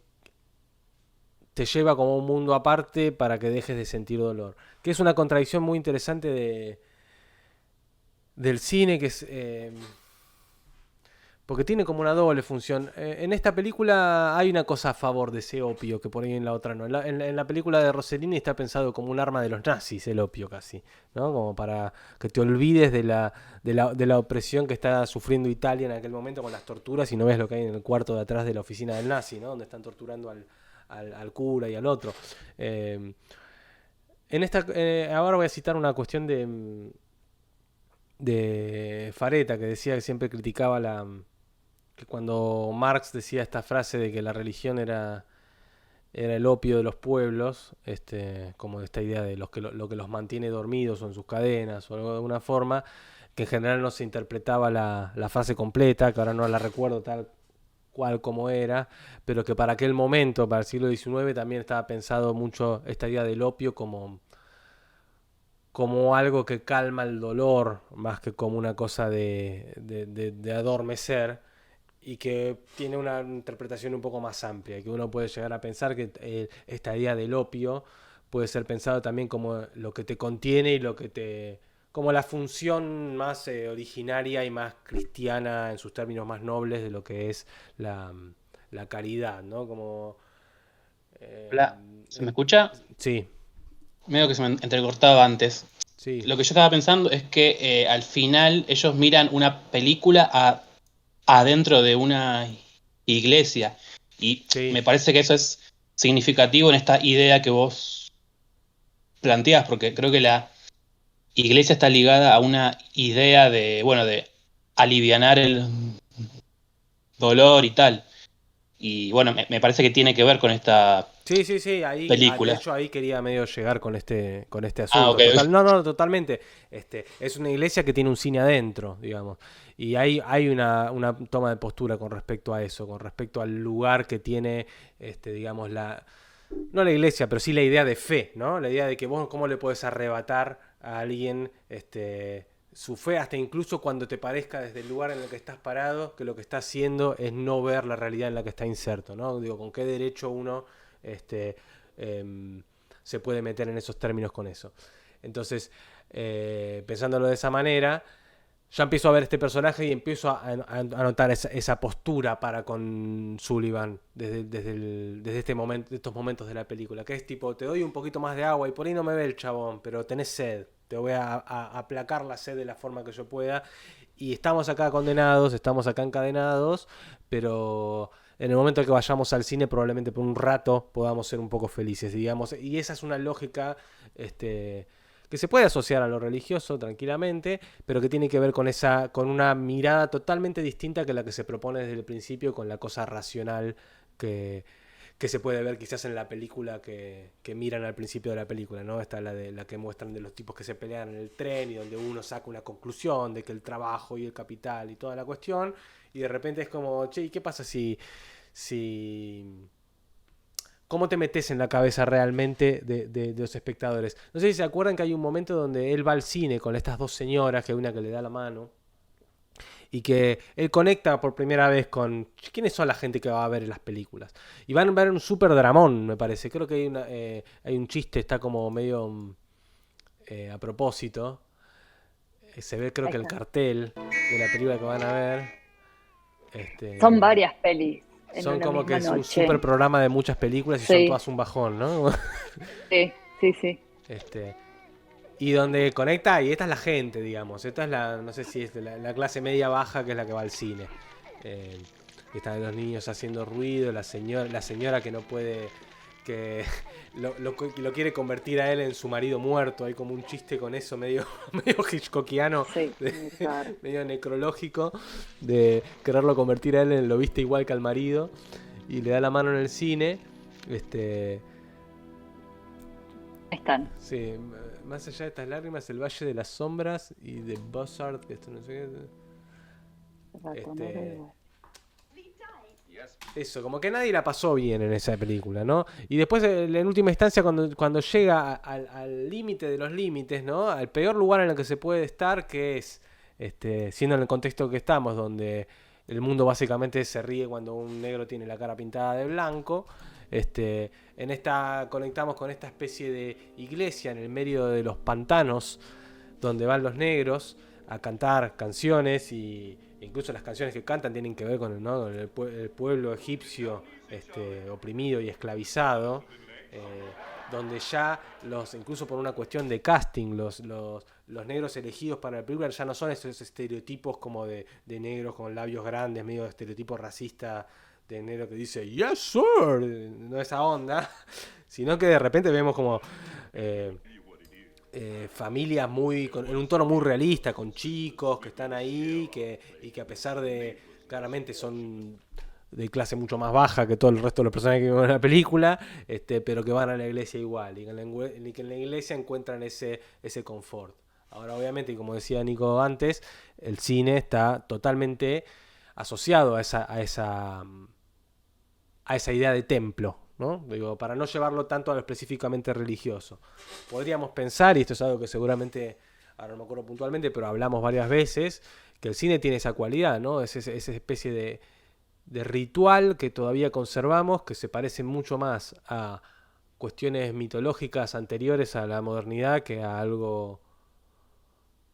lleva como a un mundo aparte para que dejes de sentir dolor. Que es una contradicción muy interesante del cine, que es... porque tiene como una doble función. En esta película hay una cosa a favor de ese opio que por ahí en la otra no. En la película de Rossellini está pensado como un arma de los nazis, el opio casi, ¿no? Como para que te olvides de la opresión que está sufriendo Italia en aquel momento con las torturas y no ves lo que hay en el cuarto de atrás de la oficina del nazi, ¿no? Donde están torturando al cura y al otro. Ahora voy a citar una cuestión de Fareta, que decía que siempre criticaba que cuando Marx decía esta frase de que la religión era el opio de los pueblos, como esta idea de lo que los mantiene dormidos o en sus cadenas o algo de alguna forma, que en general no se interpretaba la frase completa, que ahora no la recuerdo tal cual como era, pero que para aquel momento, para el siglo XIX, también estaba pensado mucho esta idea del opio como como algo que calma el dolor, más que como una cosa de adormecer, y que tiene una interpretación un poco más amplia, que uno puede llegar a pensar que esta idea del opio puede ser pensado también como lo que te contiene y lo que te... como la función más originaria y más cristiana en sus términos más nobles de lo que es la caridad, ¿no? Como... Hola, ¿se me escucha? sí, Medio que se me entrecortaba antes. sí, Lo que yo estaba pensando es que al final ellos miran una película adentro de una iglesia. Y sí. me parece que eso es significativo en esta idea que vos planteás, porque creo que la iglesia está ligada a una idea de, bueno, de alivianar el dolor y tal. Y bueno, me parece que tiene que ver con esta Sí, sí, sí, ahí, de película. hecho ahí quería medio llegar con este Ah, asunto. ok. Total, no, no, totalmente. Es una iglesia que tiene un cine adentro, digamos. Y hay una toma de postura con respecto a eso, con respecto al lugar que tiene, digamos, no la iglesia, pero sí la idea de fe, ¿no? La idea de que vos cómo le podés arrebatar a alguien, su fe, hasta incluso cuando te parezca desde el lugar en el que estás parado, que lo que está haciendo es no ver la realidad en la que está inserto, ¿no? Digo, ¿con qué derecho uno este, se puede meter en esos términos con eso? Entonces, pensándolo de esa manera, ya empiezo a ver este personaje y empiezo a notar esa postura para con Sullivan desde este momento, estos momentos de la película, que es tipo, te doy un poquito más de agua y por ahí no me ve el chabón, pero tenés sed, te voy a aplacar la sed de la forma que yo pueda, y estamos acá condenados, estamos acá encadenados, pero en el momento que vayamos al cine probablemente por un rato podamos ser un poco felices, digamos, y esa es una lógica que se puede asociar a lo religioso tranquilamente, pero que tiene que ver con una mirada totalmente distinta que la que se propone desde el principio, con la cosa racional que, que se puede ver quizás en la película que miran al principio de la película, ¿no? Esta la que muestran de los tipos que se pelean en el tren y donde uno saca una conclusión de que el trabajo y el capital y toda la cuestión, y de repente es como, che, ¿y qué pasa si cómo te metes en la cabeza realmente de los espectadores? No sé si se acuerdan que hay un momento donde él va al cine con estas dos señoras, que hay una que le da la mano, y que él conecta por primera vez con quiénes son la gente que va a ver las películas. Y van a ver un super dramón, me parece. Creo que hay un chiste, está como medio a propósito. Se ve creo Ahí que el está. cartel de la película que van a ver. Son varias pelis en Son una como que misma es un noche. super programa de muchas películas y son Sí, todas un bajón, ¿no? sí, sí, sí. Este, y donde conecta, y esta es la gente, digamos. Esta es no sé si es de la clase media baja, que es la que va al cine. Eh, Están los niños haciendo ruido, la señora que no puede, que lo quiere convertir a él en su marido muerto. Hay como un chiste con eso, medio hitchcockiano, Sí, claro. medio necrológico, de quererlo convertir a él en lo viste igual que al marido. Y le da la mano en el cine. Están. Sí, más allá de estas lágrimas, el Valle de las Sombras y de Buzzard, que esto no sé qué. Eso, como que nadie la pasó bien en esa película, ¿no? Y después, en última instancia, cuando llega al límite de los límites, ¿no? Al peor lugar en el que se puede estar, que es, siendo en el contexto que estamos, donde el mundo básicamente se ríe cuando un negro tiene la cara pintada de blanco. Conectamos con esta especie de iglesia en el medio de los pantanos, donde van los negros a cantar canciones, y incluso las canciones que cantan tienen que ver con el pueblo egipcio oprimido y esclavizado, donde ya incluso por una cuestión de casting, los negros elegidos para la película ya no son esos estereotipos como de negros con labios grandes, medio estereotipo racista de negro que dice yes sir, no esa onda, sino que de repente vemos como familias en un tono muy realista, con chicos que están ahí y que a pesar de claramente son de clase mucho más baja que todo el resto de los personajes que vemos en la película, pero que van a la iglesia igual, y que en la iglesia encuentran ese confort. Ahora, obviamente, y como decía Nico antes, el cine está totalmente asociado a esa idea de templo, ¿no? Digo, para no llevarlo tanto a lo específicamente religioso. Podríamos pensar, y esto es algo que seguramente, ahora no me acuerdo puntualmente, pero hablamos varias veces, que el cine tiene esa cualidad, ¿no? Es esa especie de ritual que todavía conservamos, que se parece mucho más a cuestiones mitológicas anteriores a la modernidad que a algo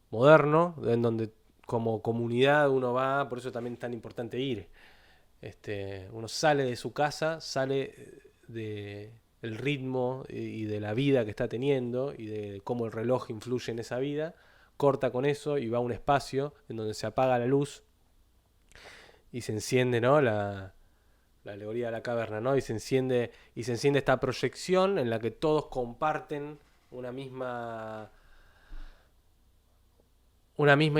moderno, en donde como comunidad uno va, por eso también es tan importante ir. Uno sale de su casa, sale de el ritmo y de la vida que está teniendo y de cómo el reloj influye en esa vida, corta con eso y va a un espacio en donde se apaga la luz y se enciende, ¿no? La alegoría de la caverna, ¿no? Y se enciende esta proyección en la que todos comparten una misma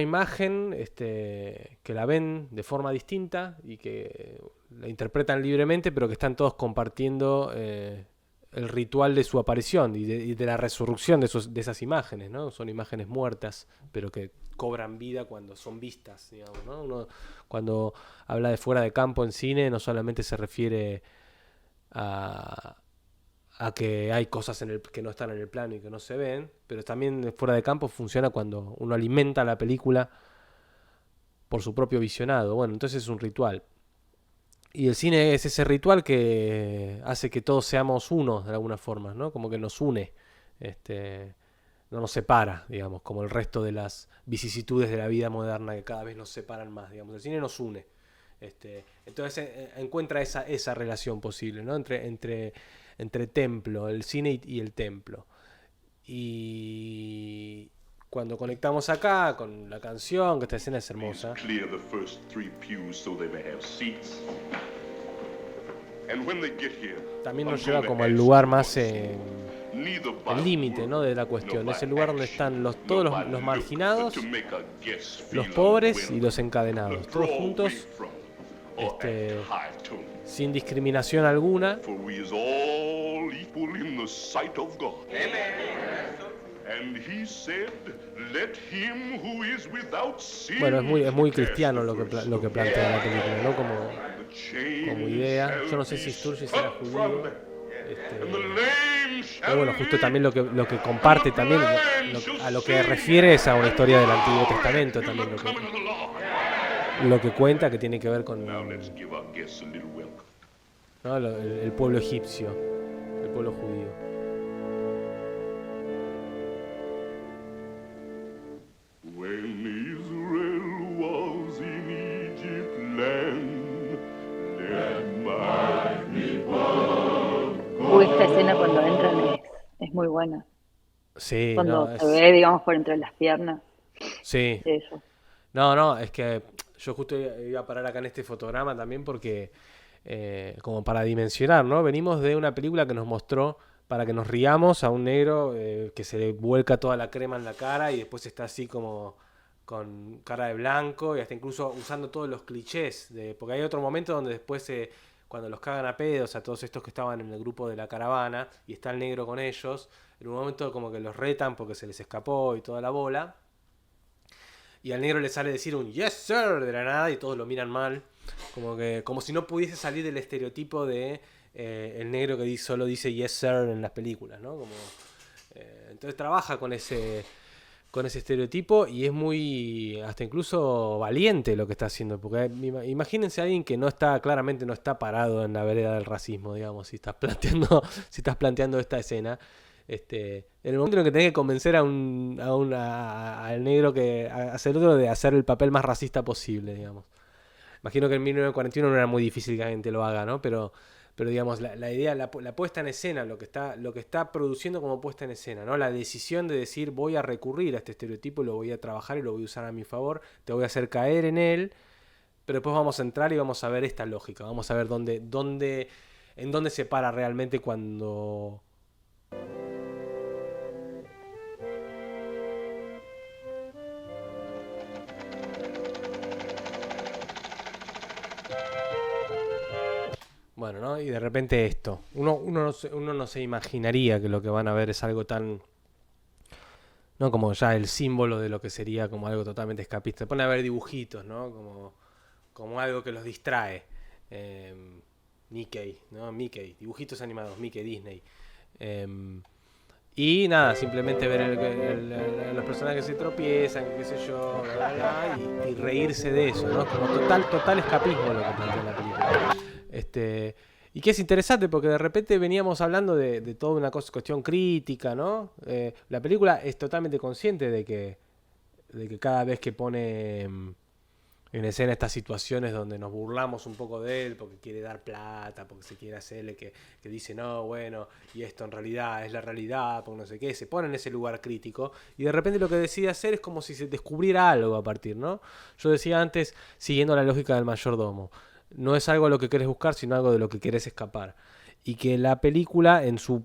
imagen, que la ven de forma distinta y que la interpretan libremente, pero que están todos compartiendo el ritual de su aparición y de la resurrección de esas imágenes, ¿no? Son imágenes muertas, pero que cobran vida cuando son vistas, digamos, ¿no? Uno, cuando habla de fuera de campo en cine, no solamente se refiere a que hay cosas que no están en el plano y que no se ven, pero también fuera de campo funciona cuando uno alimenta la película por su propio visionado. Bueno, entonces es un ritual. Y el cine es ese ritual que hace que todos seamos uno de alguna forma, ¿no? Como que nos une, no nos separa, digamos, como el resto de las vicisitudes de la vida moderna que cada vez nos separan más, digamos. El cine nos une. Entonces encuentra esa relación posible, ¿no? Entre templo, el cine y el templo. Y cuando conectamos acá con la canción, que esta escena es hermosa. También nos lleva como al lugar más el límite, ¿no? De la cuestión. Es el lugar donde están todos los marginados, los pobres y los encadenados, todos juntos, sin discriminación alguna. Bueno, es muy cristiano lo que plantea la película, ¿no? Como idea. Yo no sé si Sturges era judío. Pero bueno, justo también lo que comparte también, a lo que refiere es a una historia del Antiguo Testamento también, lo que cuenta, que tiene que ver con, ¿no? el pueblo egipcio, el pueblo judío. Esta escena cuando entran es muy buena. Sí, cuando se ve, digamos, por entre las piernas. Sí. Eso. No, es que yo justo iba a parar acá en este fotograma también porque, como para dimensionar, ¿no? Venimos de una película que nos mostró, para que nos riamos, a un negro que se le vuelca toda la crema en la cara y después está así como con cara de blanco y hasta incluso usando todos los clichés. Porque hay otro momento donde después, cuando los cagan a pedos a todos estos que estaban en el grupo de la caravana y está el negro con ellos, en un momento como que los retan porque se les escapó y toda la bola. Y al negro le sale decir un yes sir de la nada y todos lo miran mal. Como si no pudiese salir del estereotipo de el negro que solo dice yes sir en las películas, ¿no? Entonces trabaja con ese estereotipo y es muy, hasta incluso valiente lo que está haciendo. Porque imagínense a alguien que claramente no está parado en la vereda del racismo, digamos, si estás planteando esta escena. En el momento en el que tenés que convencer al negro a hacer otro de hacer el papel más racista posible, digamos. Imagino que en 1941 no era muy difícil que alguien te lo haga, ¿no? Pero digamos, la idea, la puesta en escena, lo que está produciendo como puesta en escena, ¿no? La decisión de decir voy a recurrir a este estereotipo, lo voy a trabajar y lo voy a usar a mi favor, te voy a hacer caer en él, pero después vamos a entrar y vamos a ver esta lógica, vamos a ver en dónde se para realmente cuando... Bueno, ¿no? Y de repente esto. Uno no se imaginaría que lo que van a ver es algo tan... ¿no? Como ya el símbolo de lo que sería como algo totalmente escapista. Se pone a ver dibujitos, ¿no? Como algo que los distrae. Mickey, ¿no? Mickey, dibujitos animados, Mickey, Disney. Y nada, simplemente ver los personajes que se tropiezan, qué sé yo, bla, bla, bla, y reírse de eso, ¿no? Como total escapismo lo que plantea la película. Y que es interesante porque de repente veníamos hablando de toda una cuestión crítica, ¿no? La película es totalmente consciente de que cada vez que pone en escena estas situaciones donde nos burlamos un poco de él porque quiere dar plata, porque se quiere hacerle que dice, no, bueno, y esto en realidad es la realidad, porque no sé qué, se pone en ese lugar crítico y de repente lo que decide hacer es como si se descubriera algo a partir, ¿no? Yo decía antes, siguiendo la lógica del mayordomo, no es algo a lo que querés buscar, sino algo de lo que querés escapar. Y que la película, en su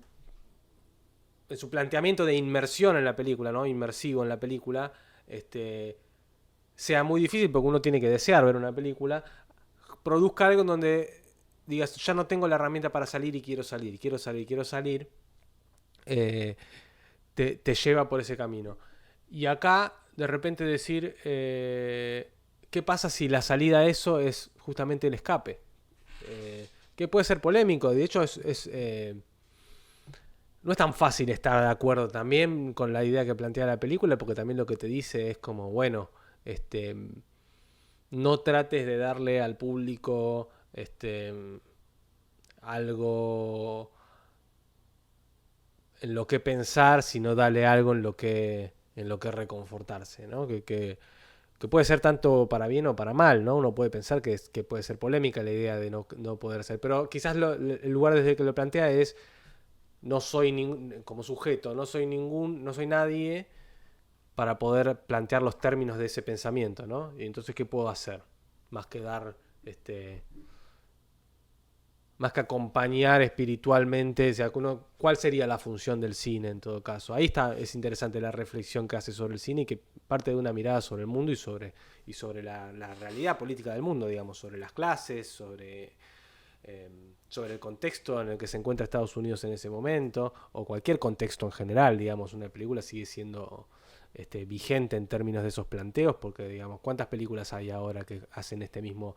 planteamiento de inmersión en la película, ¿no? Inmersivo en la película, sea muy difícil porque uno tiene que desear ver una película, produzca algo en donde digas, ya no tengo la herramienta para salir y quiero salir, te lleva por ese camino. Y acá, de repente decir, ¿qué pasa si la salida a eso es justamente el escape? Que puede ser polémico, de hecho no es tan fácil estar de acuerdo también con la idea que plantea la película, porque también lo que te dice es como, bueno, no trates de darle al público algo en lo que pensar, sino dale algo en lo que reconfortarse, ¿no? Que puede ser tanto para bien o para mal, ¿no? Uno puede pensar que puede ser polémica la idea de no poder ser, pero quizás el lugar desde que lo plantea es no soy como sujeto, no soy nadie para poder plantear los términos de ese pensamiento, ¿no? Y entonces, ¿qué puedo hacer? Más que dar, más que acompañar espiritualmente, o sea, ¿cuál sería la función del cine en todo caso? Ahí es interesante la reflexión que hace sobre el cine y que parte de una mirada sobre el mundo y sobre la realidad política del mundo, digamos, sobre las clases, sobre el contexto en el que se encuentra Estados Unidos en ese momento, o cualquier contexto en general, digamos, una película sigue siendo vigente en términos de esos planteos, porque, digamos, ¿cuántas películas hay ahora que hacen este mismo,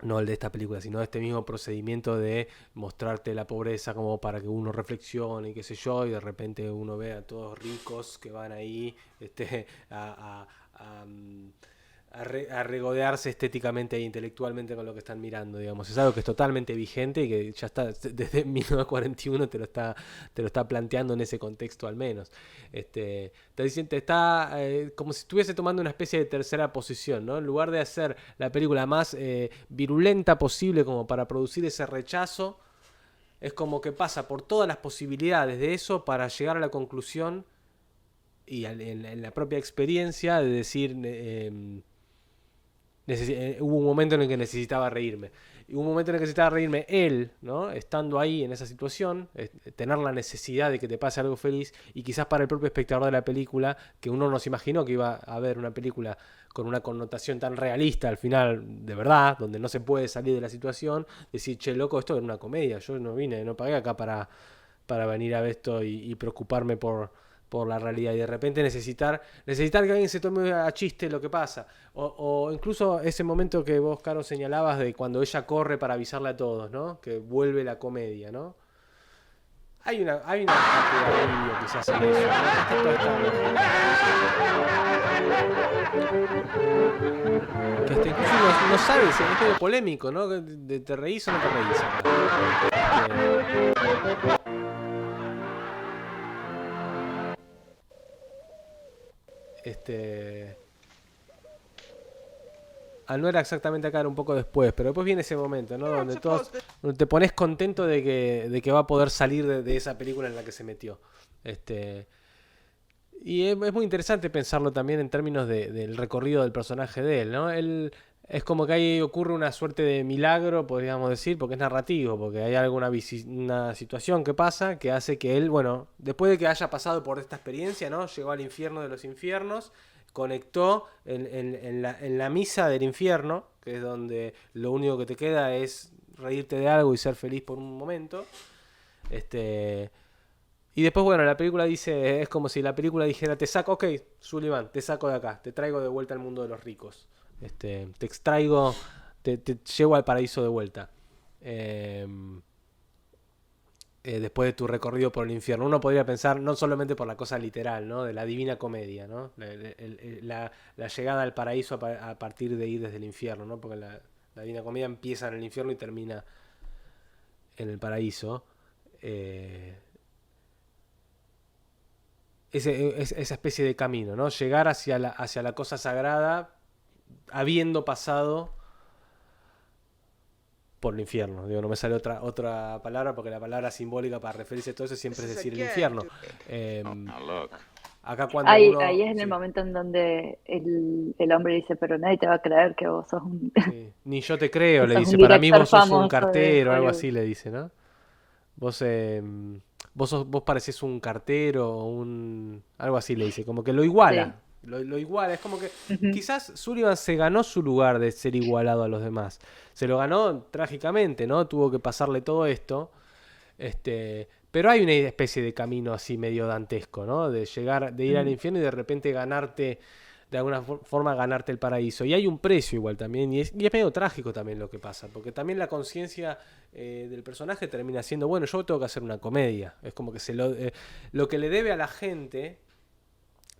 no el de esta película, sino este mismo procedimiento de mostrarte la pobreza como para que uno reflexione y qué sé yo, y de repente uno ve a todos ricos que van ahí a regodearse estéticamente e intelectualmente con lo que están mirando, digamos. Es algo que es totalmente vigente y que ya está desde 1941 te lo está planteando en ese contexto al menos. Te está como si estuviese tomando una especie de tercera posición, ¿no? En lugar de hacer la película más virulenta posible como para producir ese rechazo, es como que pasa por todas las posibilidades de eso para llegar a la conclusión y en la propia experiencia de decir... hubo un momento en el que necesitaba reírme. Y hubo un momento en el que necesitaba reírme él, ¿no? Estando ahí en esa situación, tener la necesidad de que te pase algo feliz, y quizás para el propio espectador de la película, que uno no se imaginó que iba a ver una película con una connotación tan realista al final, de verdad, donde no se puede salir de la situación, decir, che, loco, esto era una comedia, yo no pagué acá para venir a ver esto y preocuparme por la realidad, y de repente necesitar que alguien se tome a chiste lo que pasa, o incluso ese momento que vos, Caro, señalabas de cuando ella corre para avisarle a todos, ¿no? Que vuelve la comedia, ¿no? Hay una parte de alivio que se hace en eso, ¿no? Que hasta incluso no sabes, es medio polémico, ¿no? ¿Te reís o no te reís? No era exactamente acá, era un poco después, pero después viene ese momento, ¿no? Donde te pones contento de que va a poder salir de esa película en la que se metió. Y es muy interesante pensarlo también en términos del recorrido del personaje de él, ¿no? Él es como que ahí ocurre una suerte de milagro, podríamos decir, porque es narrativo, porque hay una situación que pasa que hace que él, bueno, después de que haya pasado por esta experiencia, ¿no? Llegó al infierno de los infiernos, conectó en la misa del infierno, que es donde lo único que te queda es reírte de algo y ser feliz por un momento. Y después, bueno, la película dice, es como si la película dijera, ok, Sullivan, te saco de acá, te traigo de vuelta al mundo de los ricos. Te extraigo te llevo al paraíso de vuelta. Después de tu recorrido por el infierno. Uno podría pensar, no solamente por la cosa literal, ¿no? De la Divina Comedia, ¿no? La llegada al paraíso a partir de ir desde el infierno, ¿no? Porque la Divina Comedia empieza en el infierno y termina en el paraíso. Esa especie de camino, ¿no? Llegar hacia la cosa sagrada habiendo pasado por el infierno. Digo, no me sale otra palabra porque la palabra simbólica para referirse a todo eso siempre es decir el infierno. Acá cuando ahí uno, es en el momento en donde el hombre dice, pero nadie te va a creer que vos sos un... Sí. Ni yo te creo, le sos dice. un Para mí director vos sos un famoso de cartero, algo Hollywood. así le dice, ¿no? Vos parecés un cartero o algo así le dice, como que lo iguala. Lo iguala, es como que quizás Sullivan se ganó su lugar de ser igualado a los demás. Se lo ganó trágicamente, ¿no? Tuvo que pasarle todo esto. Pero hay una especie de camino así medio dantesco, ¿no? De ir al infierno y de repente ganarte, de alguna forma ganarte el paraíso. Y hay un precio igual también, y es medio trágico también lo que pasa, porque también la conciencia del personaje termina siendo, bueno, yo tengo que hacer una comedia. Es como que lo que le debe a la gente...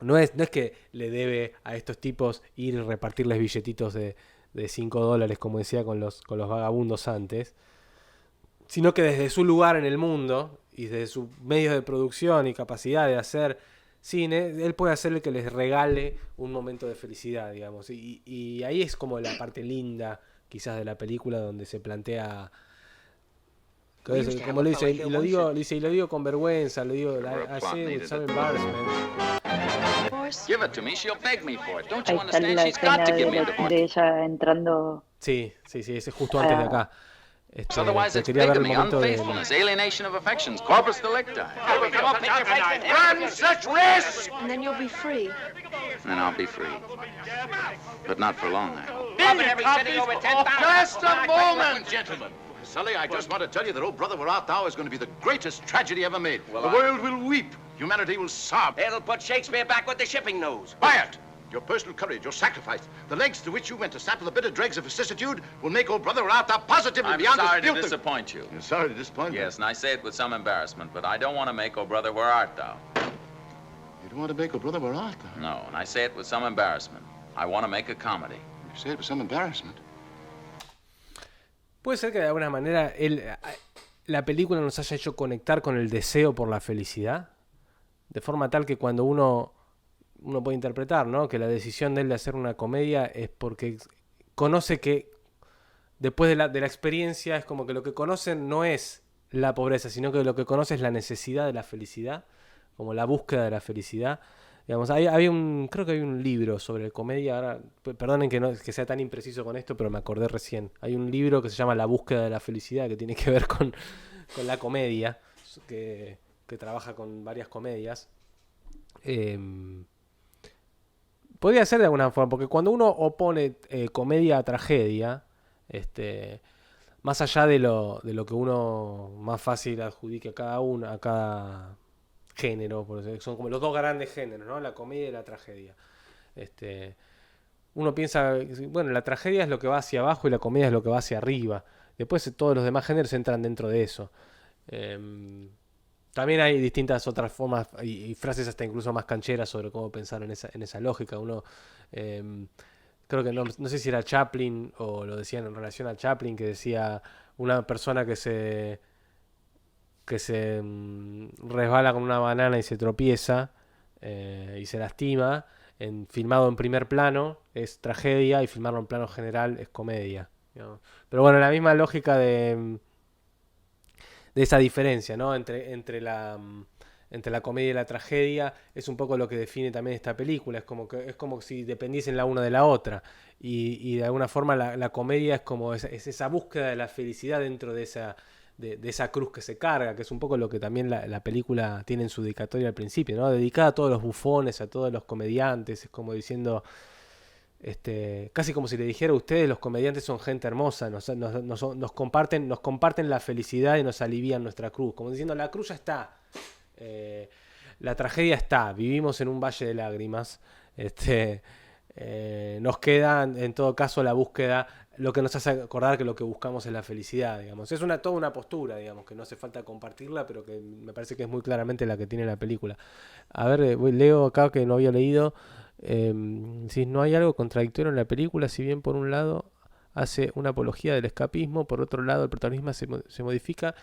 No es que le debe a estos tipos ir y repartirles billetitos de $5, como decía con los vagabundos antes, sino que desde su lugar en el mundo y desde sus medios de producción y capacidad de hacer cine, él puede hacer el que les regale un momento de felicidad, digamos. Y ahí es como la parte linda, quizás, de la película, donde se plantea... Como le dice, y lo digo con vergüenza, lo digo así, with some embarrassment. Give it to me. She'll beg me for it. Don't you Ahí está understand? la She's got escena to give me a divorce. de ella entrando. Sí, ese es justo antes de acá. Otherwise, it's quería ver el bigamy, momento de... unfaithfulness, alienation of affections, corpus delicti. Run such risk! And then you'll be free. And I'll be free. But not for long, I hope. Just a moment! Gentlemen. Sully, I just want to tell you that old Brother Where Art Thou is going to be the greatest tragedy ever made. The world will weep. Humanity will sob. It'll put Shakespeare back with the shipping news. Quiet! Your personal courage, your sacrifice, the lengths to which you went to sample the bitter dregs of vicissitude will make old Brother Where Art Thou positively I'm beyond sorry to dispute. disappoint you. You're sorry to disappoint me? Yes, and I say it with some embarrassment, but I don't want to make Oh Brother, Where Art Thou? You don't want to make old Brother Where Art Thou? No, and I say it with some embarrassment. I want to make a comedy. You say it with some embarrassment. Puede ser que de alguna manera la película nos haya hecho conectar con el deseo por la felicidad, de forma tal que cuando uno puede interpretar, ¿no? Que la decisión de él de hacer una comedia es porque conoce que después de la experiencia es como que lo que conocen no es la pobreza, sino que lo que conoce es la necesidad de la felicidad, como la búsqueda de la felicidad. Digamos, creo que hay un libro sobre comedia, ahora, perdonen que sea tan impreciso con esto, pero me acordé recién. Hay un libro que se llama La búsqueda de la felicidad, que tiene que ver con la comedia, que trabaja con varias comedias. Podría ser de alguna forma, porque cuando uno opone comedia a tragedia, más allá de lo que uno más fácil adjudique a cada género, porque son como los dos grandes géneros, ¿no? La comedia y la tragedia. Uno piensa, bueno, la tragedia es lo que va hacia abajo y la comedia es lo que va hacia arriba. Después todos los demás géneros entran dentro de eso. También hay distintas otras formas y frases hasta incluso más cancheras sobre cómo pensar en esa lógica. Uno, creo que no sé si era Chaplin o lo decían en relación a Chaplin, que decía una persona que se resbala con una banana y se tropieza y se lastima, filmado en primer plano es tragedia y filmarlo en plano general es comedia, digamos. Pero bueno, la misma lógica de esa diferencia, ¿no? entre la comedia y la tragedia es un poco lo que define también esta película. Es como si dependiesen la una de la otra, y de alguna forma la comedia es como es esa búsqueda de la felicidad dentro de esa cruz que se carga, que es un poco lo que también la película tiene en su dedicatoria al principio, ¿no? Dedicada a todos los bufones, a todos los comediantes. Es como diciendo, casi como si le dijera a ustedes, los comediantes son gente hermosa, nos comparten la felicidad y nos alivian nuestra cruz, como diciendo, la cruz ya está, la tragedia está, vivimos en un valle de lágrimas, nos queda en todo caso la búsqueda, lo que nos hace acordar que lo que buscamos es la felicidad, digamos. Es toda una postura, digamos, que no hace falta compartirla, pero que me parece que es muy claramente la que tiene la película. A ver, leo acá que no había leído. Si no hay algo contradictorio en la película, si bien por un lado hace una apología del escapismo, por otro lado el protagonista se modifica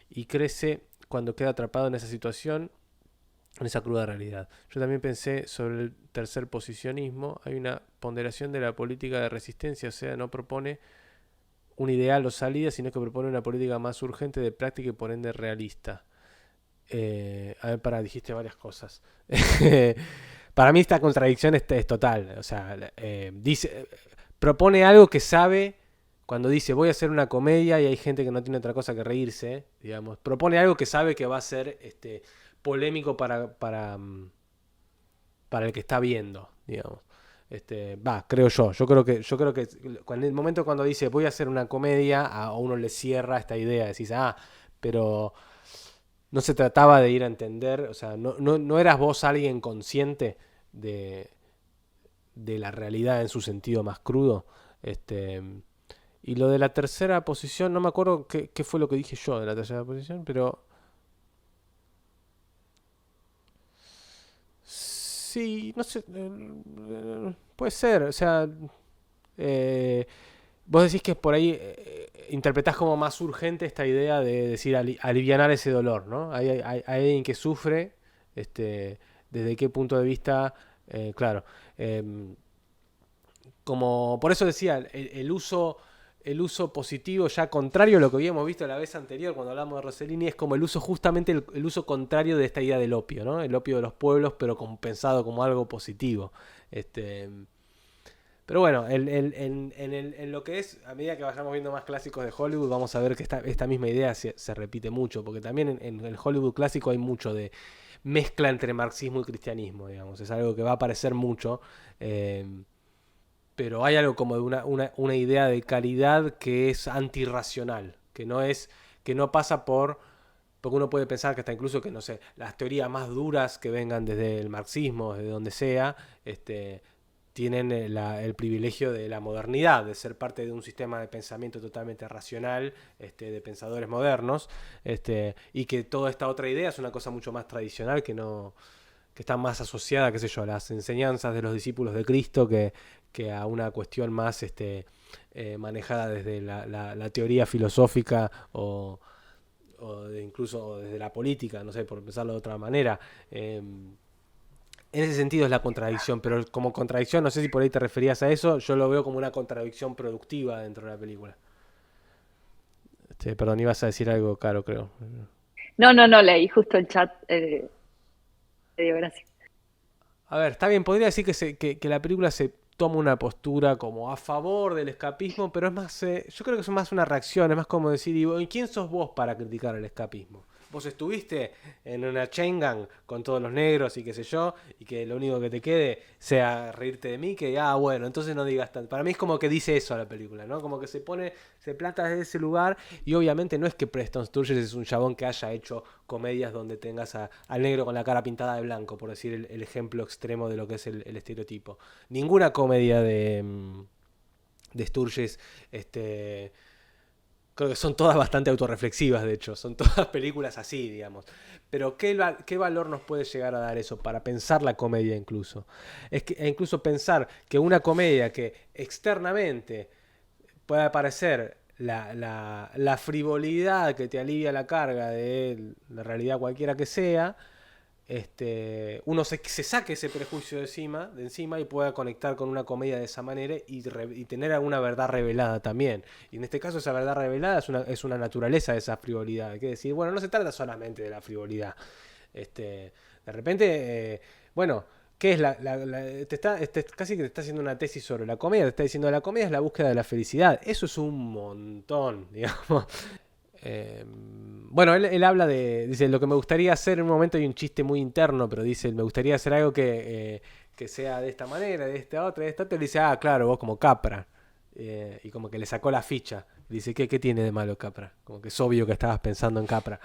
y crece cuando queda atrapado en esa situación, en esa cruda realidad. Yo también pensé sobre el tercer posicionismo. Hay una ponderación de la política de resistencia, o sea, no propone un ideal o salida, sino que propone una política más urgente de práctica y por ende realista. A ver, dijiste varias cosas. Para mí esta contradicción es total. O sea, propone algo que sabe cuando dice voy a hacer una comedia y hay gente que no tiene otra cosa que reírse, digamos. Propone algo que sabe que va a ser polémico para el que está viendo, digamos. Creo yo. Yo creo que en el momento cuando dice voy a hacer una comedia, a uno le cierra esta idea, decís, pero no se trataba de ir a entender, o sea, no eras vos alguien consciente de la realidad en su sentido más crudo. Y lo de la tercera posición, no me acuerdo qué fue lo que dije yo de la tercera posición, pero sí, no sé, puede ser, o sea, vos decís que por ahí interpretás como más urgente esta idea de decir alivianar ese dolor, ¿no? Hay alguien que sufre, desde qué punto de vista, claro. Como por eso decía, el uso positivo ya contrario a lo que habíamos visto la vez anterior cuando hablamos de Rossellini, es como el uso justamente el uso contrario de esta idea del opio, ¿no? El opio de los pueblos, pero pensado como algo positivo. Pero bueno, en lo que es, a medida que vayamos viendo más clásicos de Hollywood, vamos a ver que esta misma idea se repite mucho, porque también en el Hollywood clásico hay mucho de mezcla entre marxismo y cristianismo, digamos. Es algo que va a aparecer mucho, pero hay algo como de una idea de caridad que es antirracional, que no pasa porque uno puede pensar que hasta incluso que, no sé, las teorías más duras que vengan desde el marxismo, desde donde sea, tienen el privilegio de la modernidad, de ser parte de un sistema de pensamiento totalmente racional, de pensadores modernos, y que toda esta otra idea es una cosa mucho más tradicional que está más asociada, qué sé yo, a las enseñanzas de los discípulos de Cristo que a una cuestión más manejada desde la teoría filosófica o incluso desde la política, no sé, por pensarlo de otra manera. En ese sentido es la contradicción, pero como contradicción, no sé si por ahí te referías a eso, yo lo veo como una contradicción productiva dentro de la película. Perdón, ibas a decir algo, Caro, creo. No, leí justo el chat. Te dio gracias. A ver, está bien, podría decir que la película se toma una postura como a favor del escapismo, pero es más, yo creo que es más una reacción, es más como decir, ¿y quién sos vos para criticar el escapismo? Vos estuviste en una chain gang con todos los negros y qué sé yo, y que lo único que te quede sea reírte de mí, que bueno, entonces no digas tanto. Para mí es como que dice eso a la película, ¿no? Como que se planta desde ese lugar, y obviamente no es que Preston Sturges es un chabón que haya hecho comedias donde tengas al negro con la cara pintada de blanco, por decir el ejemplo extremo de lo que es el estereotipo. Ninguna comedia de Sturges, creo que son todas bastante autorreflexivas, de hecho. Son todas películas así, digamos. Pero ¿qué valor nos puede llegar a dar eso para pensar la comedia incluso? Incluso pensar que una comedia que externamente pueda parecer la frivolidad que te alivia la carga de la realidad cualquiera que sea, uno se saque ese prejuicio de encima y pueda conectar con una comedia de esa manera y tener alguna verdad revelada también. Y en este caso esa verdad revelada es una naturaleza de esa frivolidad. Hay que decir, bueno, no se trata solamente de la frivolidad. De repente, bueno, ¿qué es casi que te está haciendo una tesis sobre la comedia? Te está diciendo la comedia es la búsqueda de la felicidad. Eso es un montón, digamos. Bueno, él habla dice, lo que me gustaría hacer en un momento, hay un chiste muy interno, pero dice, me gustaría hacer algo que sea de esta manera, de esta otra, y le dice, claro, vos como Capra. Y como que le sacó la ficha. Dice, ¿qué tiene de malo Capra? Como que es obvio que estabas pensando en Capra.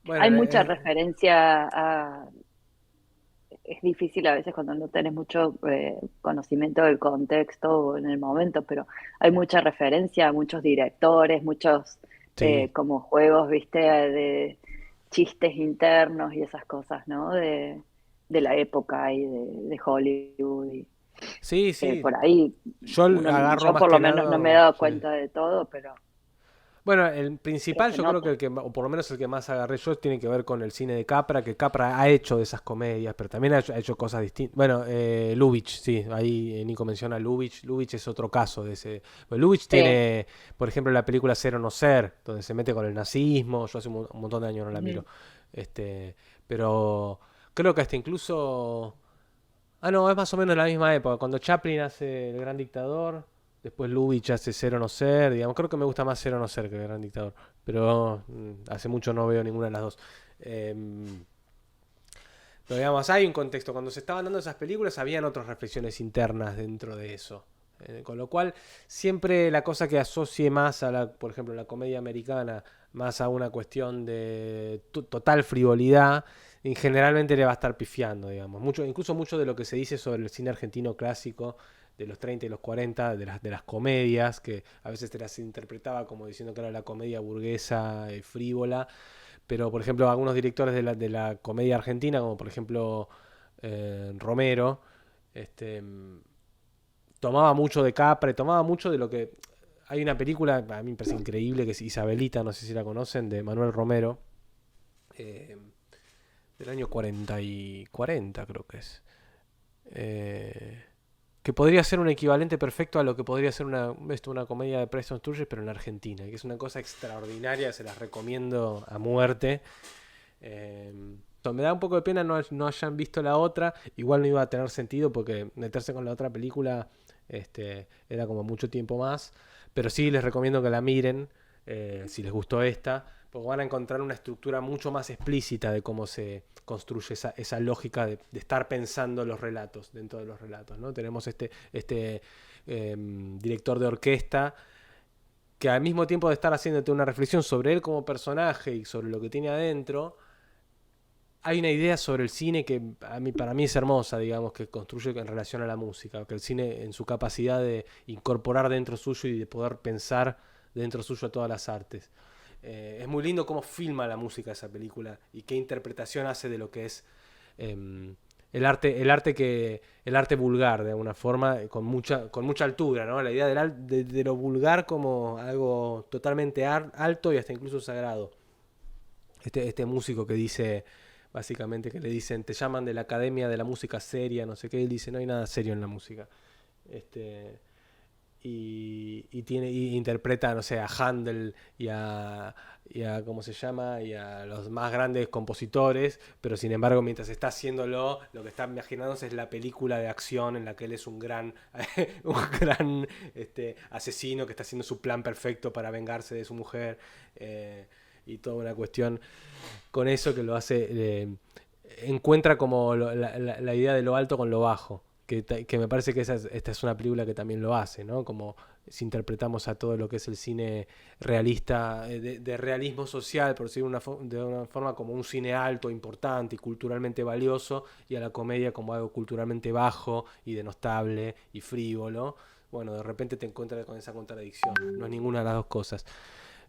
Bueno, hay mucha referencia a es difícil a veces cuando no tenés mucho conocimiento del contexto o en el momento, pero hay mucha referencia, muchos directores, muchos Sí. como juegos, viste, de chistes internos y esas cosas, ¿no? De la época y de Hollywood. Y, Sí, sí. por ahí, Yo agarro yo más por lo que menos no me he nada. dado Sí. cuenta de todo, Bueno, el pero principal se yo creo que nota. el que, o por lo menos el que más agarré yo, tiene que ver con el cine de Capra, que Capra ha hecho de esas comedias, pero también ha hecho cosas distintas. Bueno, Lubitsch, sí, ahí Nico menciona a Lubitsch. Lubitsch es otro caso de ese. Bueno, Lubitsch Sí. tiene, por ejemplo, la película Ser o no ser, donde se mete con el nazismo. Yo hace un montón de años no la miro. Ujú. Pero creo que hasta incluso. Ah, no, es más o menos la misma época. Cuando Chaplin hace El Gran Dictador, después Lubitsch hace Ser o no ser. Digamos, creo que me gusta más Ser o no ser que El Gran Dictador. Pero hace mucho no veo ninguna de las dos. Em, pero digamos, hay un contexto. Cuando se estaban dando esas películas, habían otras reflexiones internas dentro de eso. Con lo cual, siempre la cosa que asocie más a la, por ejemplo, la comedia americana, más a una cuestión de total frivolidad, y generalmente le va a estar pifiando, digamos. Mucho, incluso mucho de lo que se dice sobre el cine argentino clásico de los 30 y los 40, de las comedias, que a veces te las interpretaba como diciendo que era la comedia burguesa y frívola, pero por ejemplo algunos directores de la comedia argentina, como por ejemplo Romero, este, tomaba mucho de Capra, tomaba mucho de lo que... Hay una película, a mí me parece increíble, que es Isabelita, no sé si la conocen, de Manuel Romero, eh, del año 40 creo que es. Eh, que podría ser un equivalente perfecto a lo que podría ser una comedia de Preston Sturges, pero en Argentina, que es una cosa extraordinaria, se las recomiendo a muerte. Eh, Me da un poco de pena no hayan visto la otra, igual no iba a tener sentido porque meterse con la otra película era como mucho tiempo más, pero sí les recomiendo que la miren si les gustó esta, porque van a encontrar una estructura mucho más explícita de cómo se construye esa lógica de estar pensando los relatos, dentro de los relatos, ¿no? Tenemos director de orquesta que al mismo tiempo de estar haciéndote una reflexión sobre él como personaje y sobre lo que tiene adentro, hay una idea sobre el cine que para mí es hermosa, digamos, que construye en relación a la música, que el cine en su capacidad de incorporar dentro suyo y de poder pensar dentro suyo a todas las artes. Es muy lindo cómo filma la música esa película y qué interpretación hace de lo que es el arte vulgar, de alguna forma, con mucha altura, ¿no? La idea de lo vulgar como algo totalmente alto y hasta incluso sagrado. Este músico que dice, básicamente, que le dicen, te llaman de la Academia de la Música Seria, no sé qué, él dice, no hay nada serio en la música. Este, y interpreta, no sé, a Handel y a ¿cómo se llama? Y a los más grandes compositores, pero sin embargo, mientras está haciéndolo, lo que está imaginándose es la película de acción en la que él es un gran, asesino que está haciendo su plan perfecto para vengarse de su mujer. Y toda una cuestión con eso que lo hace, encuentra como la idea de lo alto con lo bajo, que me parece que esta es una película que también lo hace, ¿no? Como si interpretamos a todo lo que es el cine realista, de realismo social, por decirlo de una forma, como un cine alto, importante y culturalmente valioso, y a la comedia como algo culturalmente bajo y denostable y frívolo. Bueno, de repente te encuentras con esa contradicción, no es ninguna de las dos cosas.